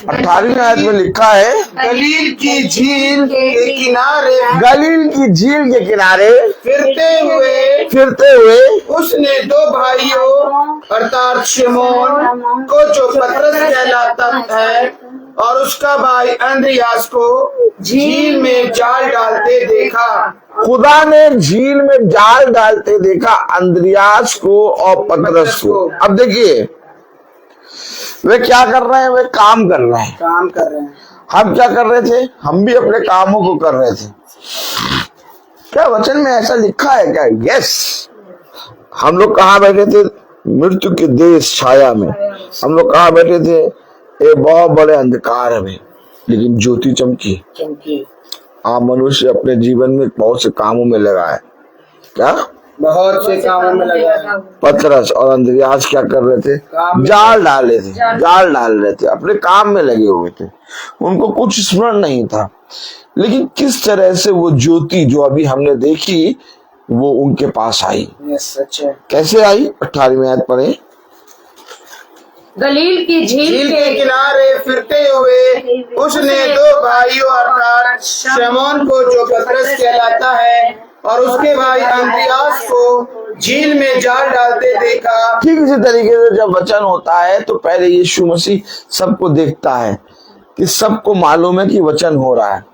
18वीं आयत में लिखा है, गलील की झील के किनारे फिरते हुए उसने दो भाइयों अर्थात शिमोन को, जो पतरस कहलाता है, और उसका भाई अंद्रियास को झील में जाल डालते देखा। खुदा ने झील में जाल डालते देखा अंद्रियास को और पतरस को। अब देखिए वे क्या कर रहे हैं, वे काम कर रहे हैं। हम क्या कर रहे थे? हम भी अपने कामों को कर रहे थे। क्या वचन में ऐसा लिखा है क्या? यस। हम लोग कहाँ बैठे थे? मृत्यु के देश छाया में। हम लोग कहाँ बैठे थे? एक बहुत बड़े अंधकार में, लेकिन ज्योति चमकी। आप मनुष्य अपने जीवन में बहुत से कामों में लगा है। क्या? बहुत से कामों में लगा है। पतरस और अंद्रियास क्या कर रहे थे? जाल डाल रहे थे, अपने काम में लगे हुए थे। उनको कुछ स्मरण नहीं था। लेकिन किस तरह से वो ज्योति जो अभी हमने देखी वो उनके पास आई। सच है। कैसे आई? 18वीं आयत पढ़े। गलील की झील के किनारे फिरते हुए उसने दो भाइयों अर्थात शमौन को, जो पतरस कहलाता है, और उसके भाई अंद्रियास को झील में जाल डालते देखा। ठीक इसी तरीके से जब वचन होता है तो पहले यीशु मसीह सबको देखता है, कि सबको मालूम है कि वचन हो रहा है,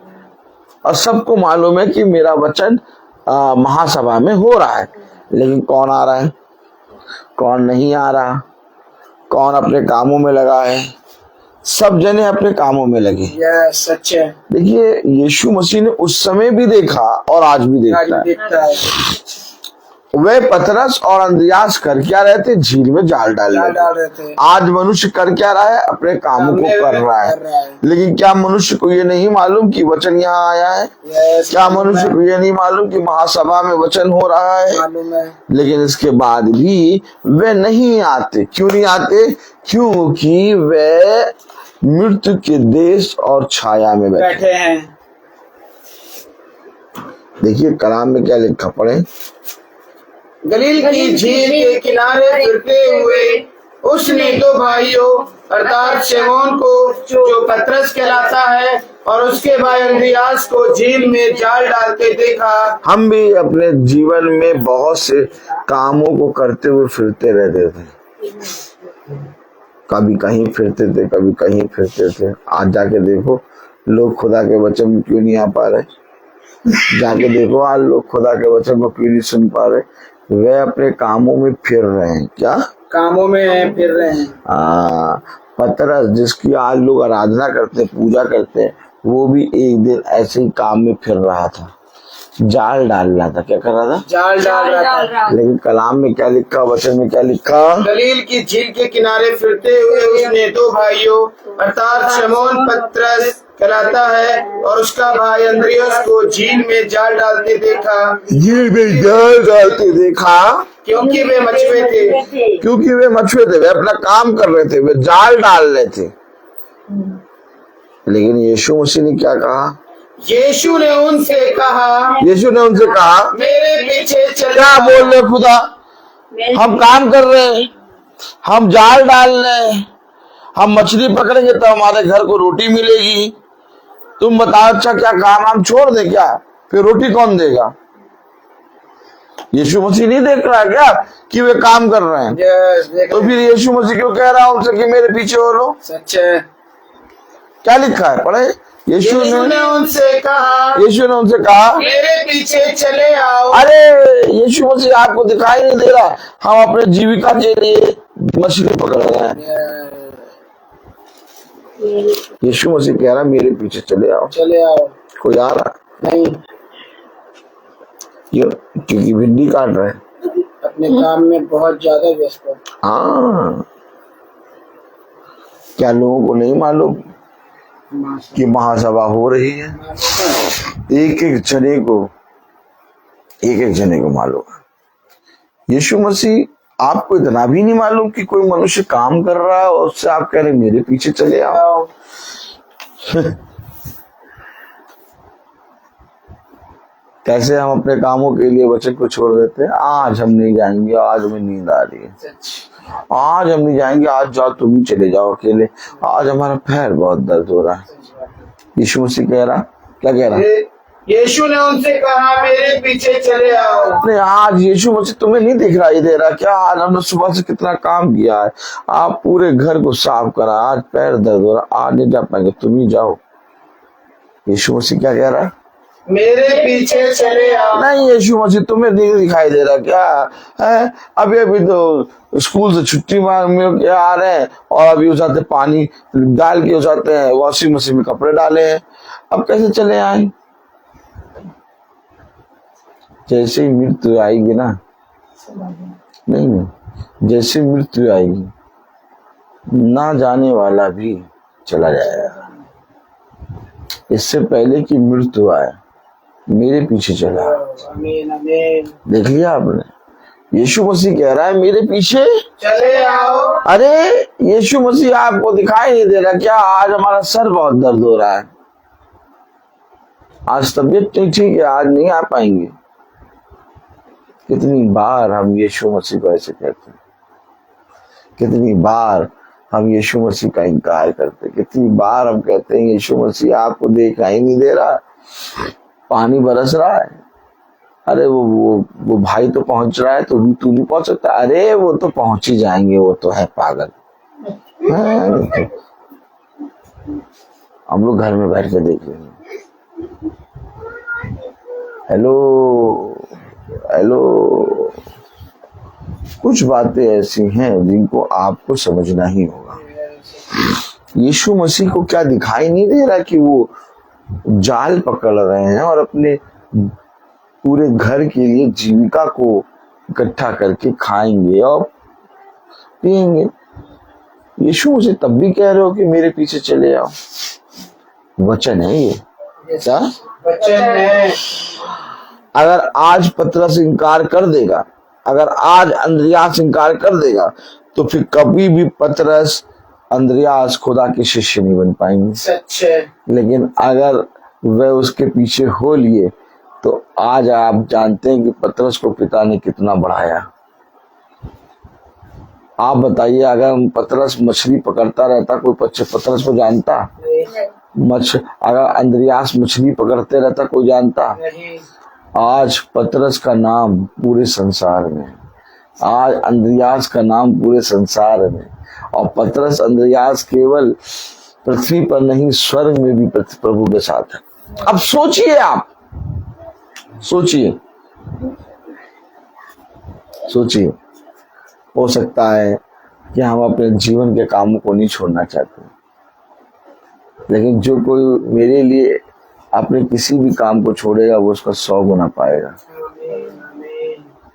और सबको मालूम है कि मेरा वचन महासभा में हो रहा है। लेकिन कौन आ रहा है, कौन नहीं आ रहा, कौन अपने कामों में लगा है? सब जने अपने कामों में लगे। सच है। देखिए, यीशु मसीह ने उस समय भी देखा और आज भी देखता है। वे पतरस और अंद्रियास कर क्या रहे थे? झील में जाल डाल रहे थे। आज मनुष्य कर क्या रहा है? अपने कामों को कर रहा है। लेकिन क्या मनुष्य को ये नहीं मालूम कि वचन यहाँ आया है? क्या मनुष्य को ये नहीं मालूम कि महासभा में वचन हो रहा है? लेकिन इसके बाद भी वे नहीं आते। क्यों नहीं आते? क्योंकि वे मृत्यु के देश और छाया में बैठे हैं। देखिए कलाम में क्या लिखा, पढ़े। गलील की झील के किनारे फिरते हुए उसने दो भाइयों अर्थात शमौन को, जो पतरस कहलाता है, और उसके भाई अंद्रियास को झील में जाल डालते देखा। हम भी अपने जीवन में बहुत से कामों को करते हुए फिरते रहते थे। कभी कहीं फिरते थे, कभी कहीं फिरते थे। आज जाके देखो लोग खुदा के वचन क्यों नहीं आ पा रहे। जाके देखो आज लोग खुदा के वचन को क्यों नहीं सुन पा रहे। वे अपने कामों में फिर रहे हैं। क्या कामों में फिर रहे हैं? पतरस जिसकी आज लोग आराधना करते, पूजा करते, वो भी एक दिन ऐसे ही काम में फिर रहा था, जाल डाल रहा था। क्या कर रहा था? जाल डाल रहा था। लेकिन कलाम में क्या लिखा, वचन में क्या लिखा? गलील की झील के किनारे फिरते हुए उसने दो भाइयों अर्थात शमौन पतरस कहलाता है और उसका भाई अंद्रियास को झील में जाल डालते देखा। झील में जाल डालते देखा क्योंकि वे मछुए थे। क्योंकि वे मछुए थे। वे अपना काम कर रहे थे, वे जाल डाल रहे थे। लेकिन यीशु मसीह ने क्या कहा? यीशु ने उनसे कहा मेरे पीछे चलो। क्या बोल रहे खुदा? हम काम कर रहे हैं, हम जाल डाल रहे हैं, हम मछली पकड़ेंगे तो हमारे घर को रोटी मिलेगी। तुम बताओ, अच्छा क्या काम हम छोड़ दे क्या? फिर रोटी कौन देगा? यीशु मसीह नहीं देख रहा है क्या कि वे काम कर रहे हैं? तो फिर यीशु मसीह क्यों कह रहा है उनसे कि मेरे पीछे हो लो? सच है। क्या लिखा है, पढ़े। यीशु ने उनसे कहा मेरे पीछे चले आओ। अरे यीशु मसीह आपको दिखाई नहीं दे रहा? हम अपने जीविका के लिए मछली पकड़ रहे हैं। यीशु मसीह कह रहा मेरे पीछे चले आओ। कोई आ रहा नहीं, क्यों? क्योंकि भिंडी काट रहे हैं, अपने काम में बहुत ज्यादा व्यस्त है। हाँ, क्या लोगों को नहीं मालूम कि महासभा हो रही है? एक एक जने को मालूम है। यीशु मसीह आपको इतना भी नहीं मालूम कि कोई मनुष्य काम कर रहा है और उससे आप कह रहे मेरे पीछे चले आओ। कैसे हम अपने कामों के लिए वचन को छोड़ देते हैं? आज हम नहीं जाएंगे, आज हमें नींद आ रही है, आज हम नहीं जाएंगे, आज जाओ तुम ही चले जाओ अकेले, आज हमारा पैर बहुत दर्द हो रहा है। यीशु मसीह कह रहा, क्या कह रहा? यीशु ने उनसे कहा मेरे पीछे चले आओ। नहीं, आज यीशु मसीह तुम्हें नहीं दिखाई दे रहा क्या? आज हमने सुबह से कितना काम किया है, आप पूरे घर को साफ करा, आज पैर दर्द हो रहा, आज नहीं जा पाएंगे, तुम ही जाओ। यीशु मसीह क्या कह रहा? मेरे पीछे चले आओ। नहीं यीशु मसीह तुम्हें नहीं दिखाई दे रहा क्या है? अभी अभी तो स्कूल से छुट्टी मिल के आ रहे हैं और अभी उसाते पानी डाल के उसाते हैं, वॉशिंग मशीन में कपड़े डाले हैं, अब कैसे चले आए? जैसे ही मृत्यु आएगी ना, नहीं, जैसे मृत्यु आएगी ना जाने वाला भी चला जाएगा। इससे पहले कि मृत्यु आए मेरे पीछे चला। आमीन आमीन। देख लिया आपने, यीशु मसीह कह रहा है मेरे पीछे चले आओ। अरे यीशु मसीह आपको दिखाई नहीं दे रहा क्या? आज हमारा सर बहुत दर्द हो रहा है, आज तबीयत नहीं ठीक है, आज नहीं आ पाएंगे। कितनी बार हम यीशु मसीह को ऐसे कहते हैं, कितनी बार हम यीशु मसीह का इनकार करते हैं, कितनी बार हम कहते हैं यीशु मसीह आपको दिखाई नहीं दे रहा, पानी बरस रहा है, अरे वो भाई तो पहुंच रहा है तो तू नहीं पहुंच सकता, अरे वो तो पहुंच ही जाएंगे, वो तो है पागल। हम लोग घर में बैठ के देख रहे हैं, हेलो हेलो। कुछ बातें ऐसी हैं जिनको आपको समझना ही होगा। यीशु मसीह को क्या दिखाई नहीं दे रहा कि वो जाल पकड़ रहे हैं और अपने पूरे घर के लिए जीविका को इकट्ठा करके खाएंगे और पिएंगे? यीशु मसीह तब भी कह रहे हो कि मेरे पीछे चले आओ। वचन है ये, क्या वचन है। अगर आज पतरस इनकार कर देगा, अगर आज अंद्रियास इनकार कर देगा, तो फिर कभी भी पतरस अंद्रियास खुदा के शिष्य नहीं बन पाएंगे। सच है। लेकिन अगर वह उसके पीछे हो लिए तो आज आप जानते हैं कि पतरस को पिता ने कितना बढ़ाया। आप बताइए, अगर पतरस मछली पकड़ता रहता, कोई पतरस को जानता? अगर अंद्रियास मछली पकड़ते रहता, कोई जानता? नहीं। आज पतरस का नाम पूरे संसार में, आज अंद्रियास का नाम पूरे संसार में, और पतरस अंद्रियास केवल पृथ्वी पर नहीं स्वर्ग में भी प्रभु के साथ है। अब सोचिए, आप सोचिए, सोचिए, हो सकता है कि हम अपने जीवन के कामों को नहीं छोड़ना चाहते, लेकिन जो कोई मेरे लिए अपने किसी भी काम को छोड़ेगा वो उसका 100 गुना पाएगा।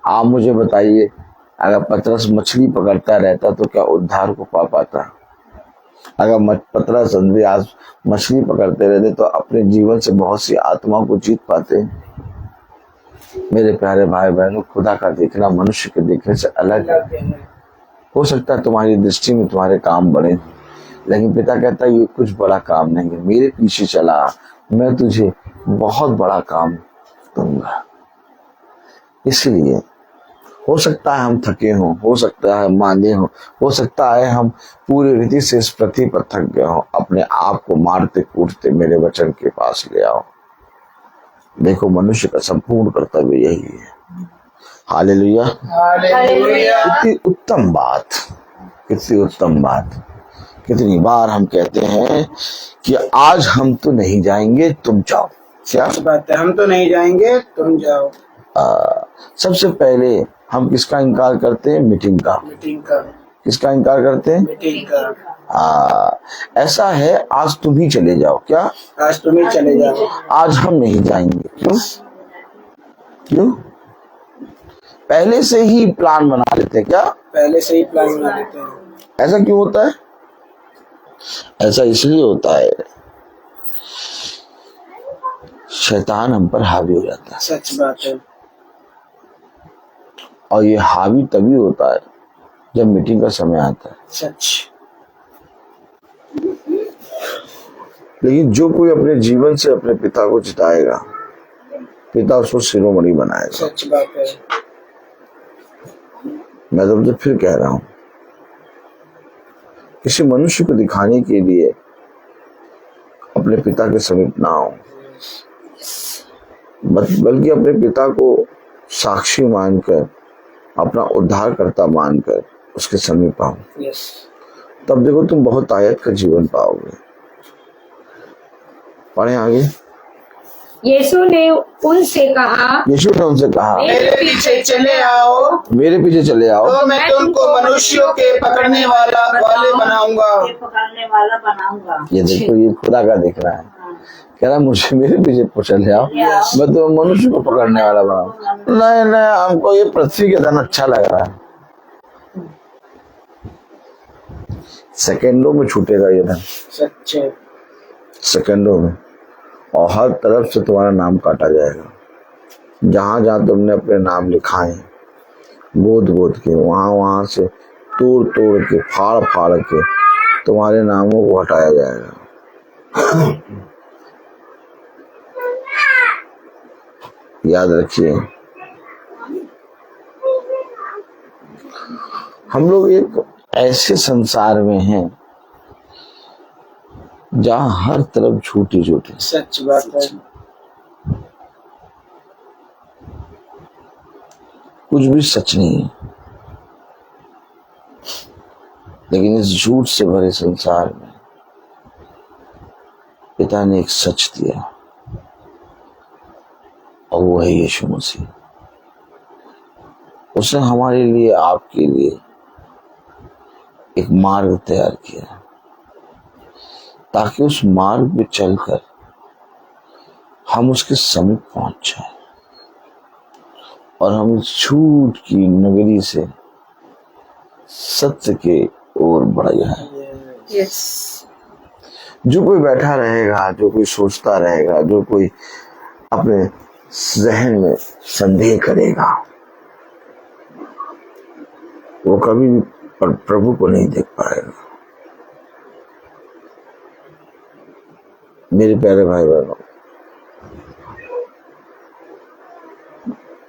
आप मुझे बताइए, अगर पतरस मछली पकड़ता रहता तो क्या उद्धार को पा पाता? अगर पतरस अंद्रियास मछली पकड़ते रहते तो अपने जीवन से बहुत सी आत्माओं को जीत पाते। मेरे प्यारे भाई बहनों, खुदा का देखना मनुष्य के देखने से अलग है। हो सकता है तुम्हारी दृष्टि में तुम्हारे काम बड़े, लेकिन पिता कहता है ये कुछ बड़ा काम नहीं है, मेरे पीछे चला, मैं तुझे बहुत बड़ा काम दूंगा। इसलिए हो सकता है हम थके हों, हो सकता है मांदे हों, हो सकता है हम पूरी रीति से इस पृथ्वी पर थक गए हों, अपने आप को मारते कूटते मेरे वचन के पास ले आओ। देखो, मनुष्य का संपूर्ण कर्तव्य यही है। Hallelujah, hallelujah. कितनी उत्तम बात, कितनी उत्तम बात। कितनी बार हम कहते हैं कि आज हम तो नहीं जाएंगे, तुम जाओ। क्या बात है, हम तो नहीं जाएंगे, तुम जाओ। सबसे पहले हम किसका इनकार करते हैं? मीटिंग का। मीटिंग का। किसका इनकार करते हैं? मीटिंग का। ऐसा है, आज तुम ही चले जाओ। क्या? आज तुम ही चले जाओ। आज हम नहीं जाएंगे। क्यों? क्यों? पहले से ही प्लान बना लेते हैं। क्या? पहले से ही प्लान बना लेते हैं। ऐसा क्यों होता है? ऐसा इसलिए होता है, शैतान हम पर हावी हो जाता है। सच बात है। और ये हावी तभी होता है जब मीटिंग का समय आता है। सच। लेकिन जो कोई अपने जीवन से अपने पिता को जिताएगा, पिता उसको शिरोमणि बनाएगा। सच बात है। मैं तुमसे फिर कह रहा हूं, किसी मनुष्य को दिखाने के लिए अपने पिता के समीप ना हो, बल्कि अपने पिता को साक्षी मानकर, अपना उद्धारकर्ता मानकर उसके समीप आओ। यस। तब देखो तुम बहुत आयत का जीवन पाओगे। पढ़े आगे। यीशु ने उनसे कहा, यीशु ने उनसे कहा, मेरे पीछे चले आओ, मेरे पीछे चले आओ, तो मैं तुमको मनुष्यों के पकड़ने वाले बनाऊंगा। पकड़ने वाला बनाऊंगा। ये देखो, ये खुदा का दिख रहा है, कह रहा मुझे मेरे पीछे चले आओ, मैं तो मनुष्य को पकड़ने वाला बनाऊं। नहीं नहीं, हमको ये पृथ्वी के धन अच्छा लग रहा है, सेकंडों में छूटेगा ये धन, सच्चे सेकंडों में, और हर तरफ से तुम्हारा नाम काटा जाएगा। जहां जहां तुमने अपने नाम लिखाए गोद गोद के, वहां वहां से तोड़ तोड़ के, फाड़ फाड़ के तुम्हारे नामों को हटाया जाएगा। याद रखिए, हम लोग एक ऐसे संसार में हैं जहां हर तरफ झूठी झूठी, सच बात है। कुछ भी सच नहीं है। लेकिन इस झूठ से भरे संसार में पिता ने एक सच दिया, और वो है यीशु मसीह। उसने हमारे लिए, आपके लिए एक मार्ग तैयार किया, ताकि उस मार्ग पे चलकर हम उसके समीप पहुंच जाए और हम इस झूठ की नगरी से सत्य के ओर बढ़ जाए। जो कोई बैठा रहेगा, जो कोई सोचता रहेगा, जो कोई अपने जहन में संदेह करेगा, वो कभी भी प्रभु को नहीं देख पाएगा। मेरे प्यारे भाई बहनों,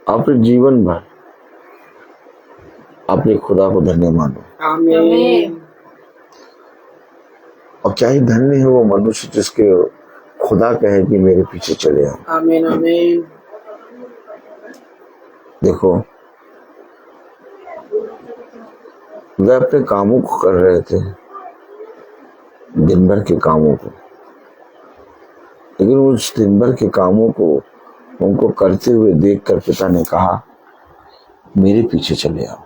अपने जीवन भर अपने खुदा को धन्य मानो। आमीन। और क्या ही धन्य है वो मनुष्य जिसके खुदा कहे कि मेरे पीछे चले आओ। आमीन आमीन। देखो, वे अपने कामों को कर रहे थे, दिन भर के कामों को, लेकिन उस दिन भर के कामों को उनको करते हुए देखकर पिता ने कहा, मेरे पीछे चले आओ।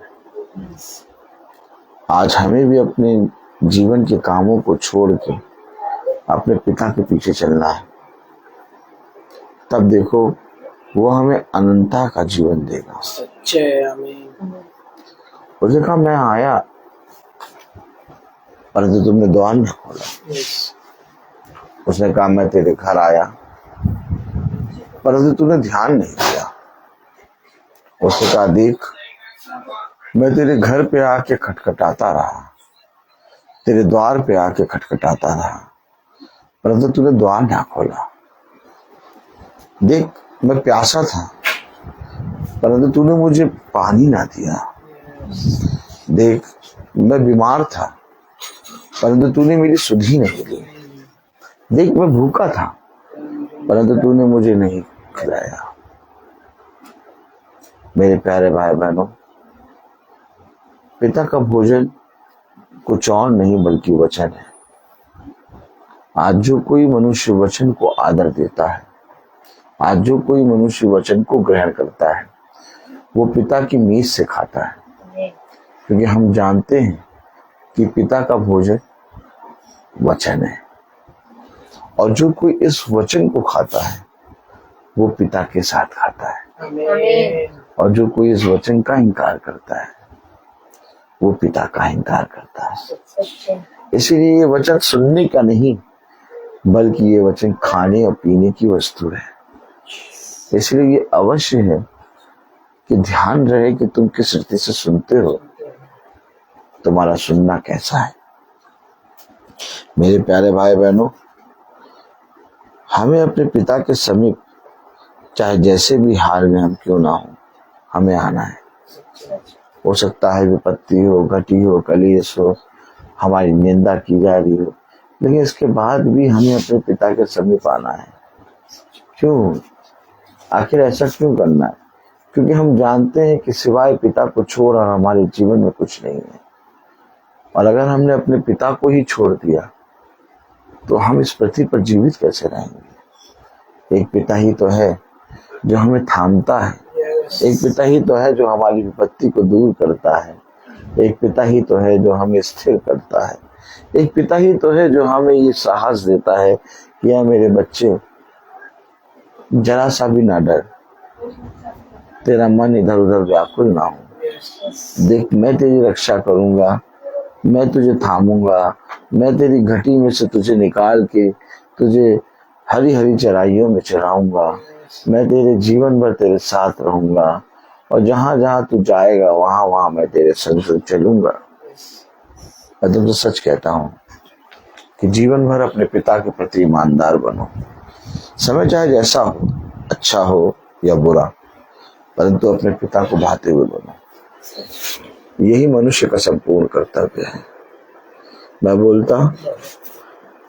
आज हमें भी अपने जीवन के कामों को छोड़ के अपने पिता के पीछे चलना है। तब देखो, वो हमें अनंतता का जीवन देगा। सच्चे आमीन। उसने कहा, मैं आया परंतु तुमने द्वार न खोला। उसने कहा, मैं तेरे घर आया परंतु तूने ध्यान नहीं दिया। उसने कहा, देख, मैं तेरे घर पे आके खटखटाता रहा, तेरे द्वार पे आके खटखटाता रहा, परंतु तूने द्वार ना खोला। देख, मैं प्यासा था परंतु तूने मुझे पानी ना दिया। देख, मैं बीमार था परंतु तूने मेरी सुधि नहीं ली। देख, मैं भूखा था परंतु तूने मुझे नहीं खिलाया। मेरे प्यारे भाई बहनों, पिता का भोजन कुछ और नहीं बल्कि वचन है। आज जो कोई मनुष्य वचन को आदर देता है, आज जो कोई मनुष्य वचन को ग्रहण करता है, वो पिता की मेज से खाता है, क्योंकि हम जानते हैं कि पिता का भोजन वचन है। और जो कोई इस वचन को खाता है वो पिता के साथ खाता है। आमीन। और जो कोई इस वचन का इनकार करता है वो पिता का इनकार करता है। इसीलिए ये वचन सुनने का नहीं बल्कि ये वचन खाने और पीने की वस्तु है। इसलिए ये अवश्य है कि ध्यान रहे कि तुम किस रीति से सुनते हो, तुम्हारा सुनना कैसा है। मेरे प्यारे भाई बहनों, हमें अपने पिता के समीप चाहे जैसे भी हाल में हम क्यों ना हो, हमें आना है। हो सकता है विपत्ति हो, घटी हो, कलेश हो, हमारी निंदा की जा रही हो, लेकिन इसके बाद भी हमें अपने पिता के समीप आना है। क्यों? आखिर ऐसा क्यों करना है? क्योंकि हम जानते हैं कि सिवाय पिता को छोड़ और हमारे जीवन में कुछ नहीं है। और अगर हमने अपने पिता को ही छोड़ दिया तो हम इस पृथ्वी पर जीवित कैसे रहेंगे? एक पिता ही तो है जो हमें थामता है, एक पिता ही तो है जो हमारी विपत्ति को दूर करता है, एक पिता ही तो है जो हमें स्थिर करता है, एक पिता ही तो है जो हमें ये साहस देता है कि या मेरे बच्चे जरा सा भी ना डर, तेरा मन इधर उधर व्याकुल ना हो, देख मैं तेरी रक्षा करूंगा, मैं तुझे थामूंगा, मैं तेरी घटी में से तुझे निकाल के तुझे हरी हरी चराइयों में चराऊंगा, मैं तेरे जीवन भर तेरे साथ रहूंगा और जहां जहां तू जाएगा वहां वहां मैं तेरे संग संग चलूंगा। मैं तुमसे सच कहता हूं कि जीवन भर अपने पिता के प्रति ईमानदार बनो, समय चाहे जैसा हो, अच्छा हो या बुरा, परंतु अपने पिता को भाते हुए बनो। यही मनुष्य का संपूर्ण कर्तव्य है। मैं बोलता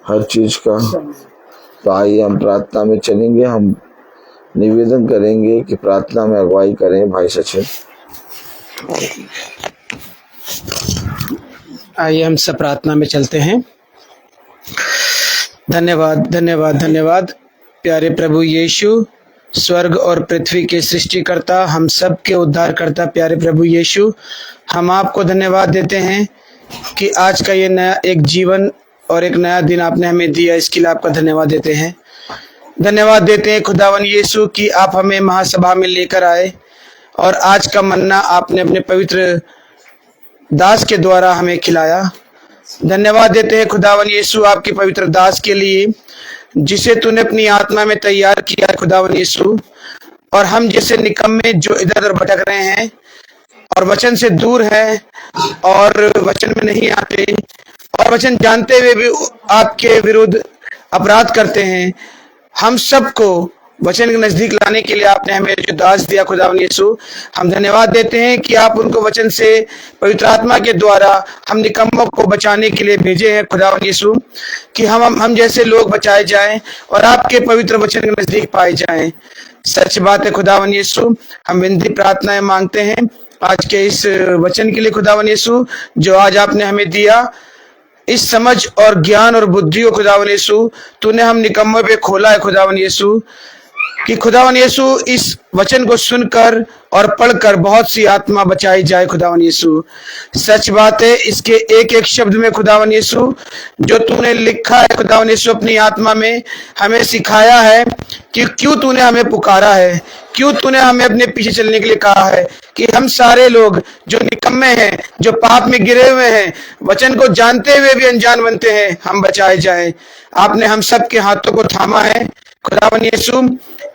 हर चीज का, तो आइए हम प्रार्थना में चलेंगे। हम निवेदन करेंगे कि प्रार्थना में अगुवाई करें भाई सचिन। आइए हम सब प्रार्थना में चलते हैं। धन्यवाद धन्यवाद धन्यवाद प्यारे प्रभु यीशु, स्वर्ग और पृथ्वी के सृष्टिकर्ता, हम सब के उद्धारकर्ता प्यारे प्रभु यीशु, हम आपको धन्यवाद देते हैं कि आज का ये नया एक जीवन और एक नया दिन आपने हमें दिया, इसके लिए आपका धन्यवाद देते हैं। धन्यवाद देते हैं खुदावन यीशु कि आप हमें महासभा में लेकर आए और आज का मन्ना आपने अपने पवित्र दास के द्वारा हमें खिलाया। धन्यवाद देते हैं खुदावन यीशु आपके पवित्र दास के लिए, जिसे तूने अपनी आत्मा में तैयार किया है खुदावन यीशु। और हम जैसे निकम्मे जो इधर उधर भटक रहे हैं और वचन से दूर हैं और वचन में नहीं आते और वचन जानते हुए भी आपके विरुद्ध अपराध करते हैं, हम सबको वचन के नजदीक लाने के लिए आपने हमें जो दास दिया खुदावन यीशु, हम धन्यवाद देते हैं कि आप उनको वचन से पवित्र आत्मा के द्वारा हम निकम्मों को बचाने के लिए भेजे हैं खुदावन यीशु, कि हम जैसे लोग बचाए जाएं और आपके पवित्र वचन के नजदीक पाए जाएं। सच बात है खुदावन यीशु, हम विनती प्रार्थनाएं मांगते हैं आज के इस वचन के लिए खुदावन यीशु, जो आज आपने हमें दिया, इस समझ और ज्ञान और बुद्धि को खुदावन यीशु तूने हम निकम्मों पे खोला है खुदावन यीशु, कि खुदावन यीशु इस वचन को सुनकर और पढ़कर बहुत सी आत्मा बचाई जाए खुदावन यीशु। सच बात है, इसके एक एक शब्द में खुदावन यीशु जो तूने लिखा है खुदावन यीशु अपनी आत्मा में हमें सिखाया है कि क्यों तूने हमें पुकारा है, क्यों तूने हमें अपने पीछे चलने के लिए कहा है, कि हम सारे लोग जो निकम्मे हैं, जो पाप में गिरे हुए हैं, वचन को जानते हुए भी अनजान बनते हैं, हम बचाए जाएं। आपने हम सब के हाथों को थामा है खुदावन यीशु,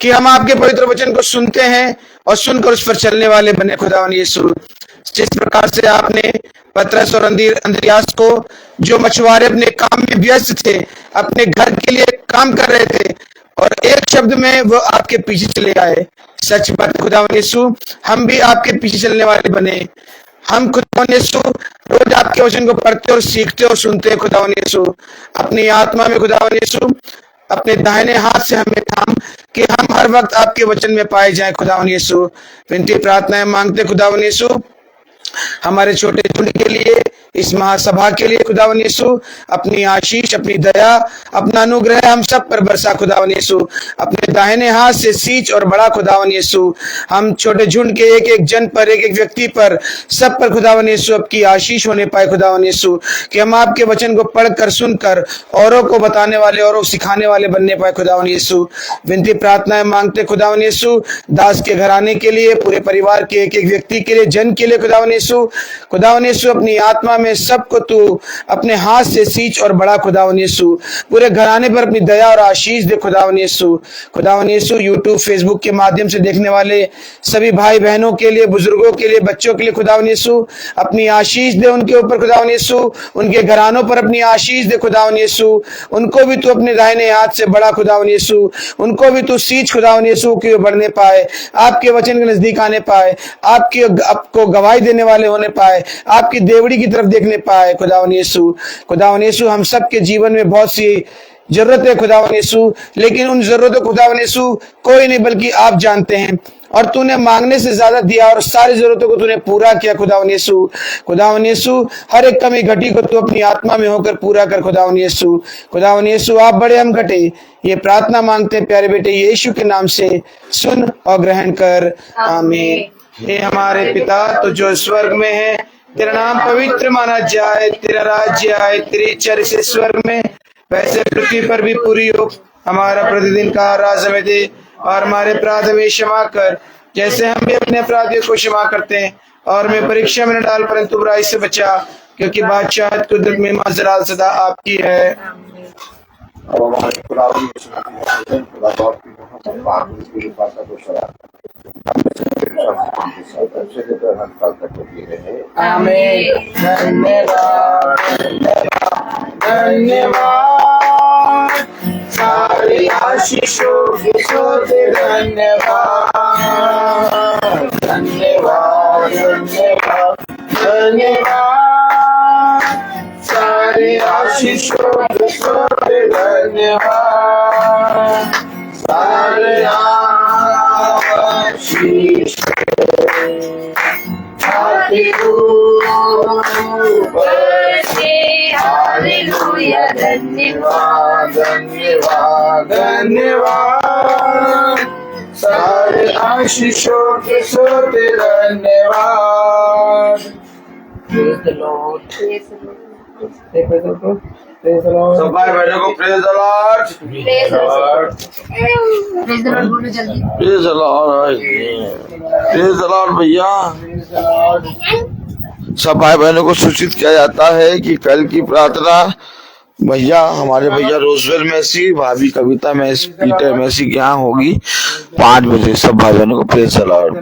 कि हम आपके पवित्र वचन को सुनते हैं और सुनकर उस पर चलने वाले बने खुदावन यीशु। जिस प्रकार से आपने पतरस और अंद्रियास को, जो मछुआरे अपने काम में व्यस्त थे, अपने घर के लिए काम कर रहे थे और एक शब्द में वो आपके पीछे चले आए, सच बात खुदावन यीशु हम भी आपके पीछे चलने वाले बने। हम खुदावन यीशु रोज आपके वचन को पढ़ते और सीखते और सुनते हैं खुदावन यीशु। अपनी आत्मा में खुदावन यीशु अपने दाहिने हाथ से हमें थाम कि हम हर वक्त आपके वचन में पाए जाएं खुदावन यीशु। विनती प्रार्थनाएं मांगते खुदावन यीशु हमारे छोटे झुंड के लिए, इस महासभा के लिए खुदावन यीशु अपनी आशीष, अपनी दया, अपना अनुग्रह हम सब पर बरसा खुदावन यीशु। अपने दाहिने हाथ से सींच और बड़ा खुदावन यीशु हम छोटे झुंड के एक एक जन पर, एक एक व्यक्ति पर, सब पर खुदावन यीशु आपकी आशीष होने पाए खुदावन यीशु, कि हम आपके वचन को पढ़कर सुनकर औरों को बताने वाले, औरों सिखाने वाले बनने पाए खुदावन यीशु। विनती प्रार्थनाएं मांगते खुदावन यीशु दास के घराने के लिए, पूरे परिवार के एक एक व्यक्ति के लिए, जन के लिए खुदावन यीशु। खुदावन यीशु अपनी आत्मा में सबको तू अपने हाथ से सींच और बड़ा खुदावन यीशु, पूरे घराने पर अपनी दया और आशीष दे खुदावन यीशु। खुदावन यीशु यूट्यूब फेसबुक के माध्यम से देखने वाले सभी भाई बहनों के लिए, बुजुर्गों के लिए, बच्चों के लिए खुदावन यीशु अपनी आशीष दे उनके ऊपर खुदावन यीशु, उनके घरानों पर अपनी आशीष दे खुदावन यीशु। उनको भी तू अपने दाहिने हाथ से बड़ा खुदावन यीशु, उनको भी तू सींच खुदावन यीशु कि बढ़ने पाए, आपके वचन के नजदीक आने पाए, आपको गवाही देने वाले होने पाए, आपकी देवड़ी की तरफ देखने पाए खुदावन यीशु। खुदावन यीशु हम सब के जीवन में बहुत सी जरूरत है खुदावन यीशु, लेकिन उन जरूरतों खुदावन यीशु कोई नहीं बल्कि आप जानते हैं। और तूने मांगने से ज्यादा दिया और सारी जरूरतों को तूने पूरा किया खुदावन यीशु। खुदावन यीशु, हर एक कमी घटी को तू अपनी आत्मा में होकर पूरा कर खुदावन यीशु। खुदावन यीशु, आप बड़े हम घटे, ये प्रार्थना मांगते हैं प्यारे बेटे यीशु के नाम से, सुन और ग्रहण कर, आमीन। हे हमारे पिता तो जो स्वर्ग में है, तेरा नाम पवित्र माना जाए, तेरा राज्य आए, तेरी इच्छा जैसे स्वर्ग में वैसे पृथ्वी पर भी पूरी हो। हमारा प्रतिदिन का आहार आज हमें दे, और हमारे अपराध हमें क्षमा कर जैसे हम भी अपने अपराधियों को क्षमा करते हैं, और हमें परीक्षा में न डाल परंतु बुराई से बचा, क्योंकि बादशाह कुदरत में जलाल सदा आपकी है। अब हमारे खुदा खुदा की पाक की भाषा को सलाह आमीन। धन्यवाद धन्यवाद सारी आशीषों के सोते, धन्यवाद धन्यवाद धन्यवाद धन्यवाद सारी आशीषों के सोते, धन्यवाद सारे आशीष हालेलुया, धन्यवाद धन्यवाद धन्यवाद सारे आशीषों के सोते, धन्यवाद। Praise the Lord. सब भाई बहनों को praise the Lord, praise the Lord बोलो जल्दी। Praise the Lord, praise the Lord भैया। सब भाई बहनों को सूचित किया जाता है कि कल की प्रार्थना भैया, हमारे भैया रोजवेल मैसी, भाभी कविता मैसी, पीटर मैसी के यहाँ होगी 5 बजे। सब भाई बहनों को प्रेज द लॉर्ड।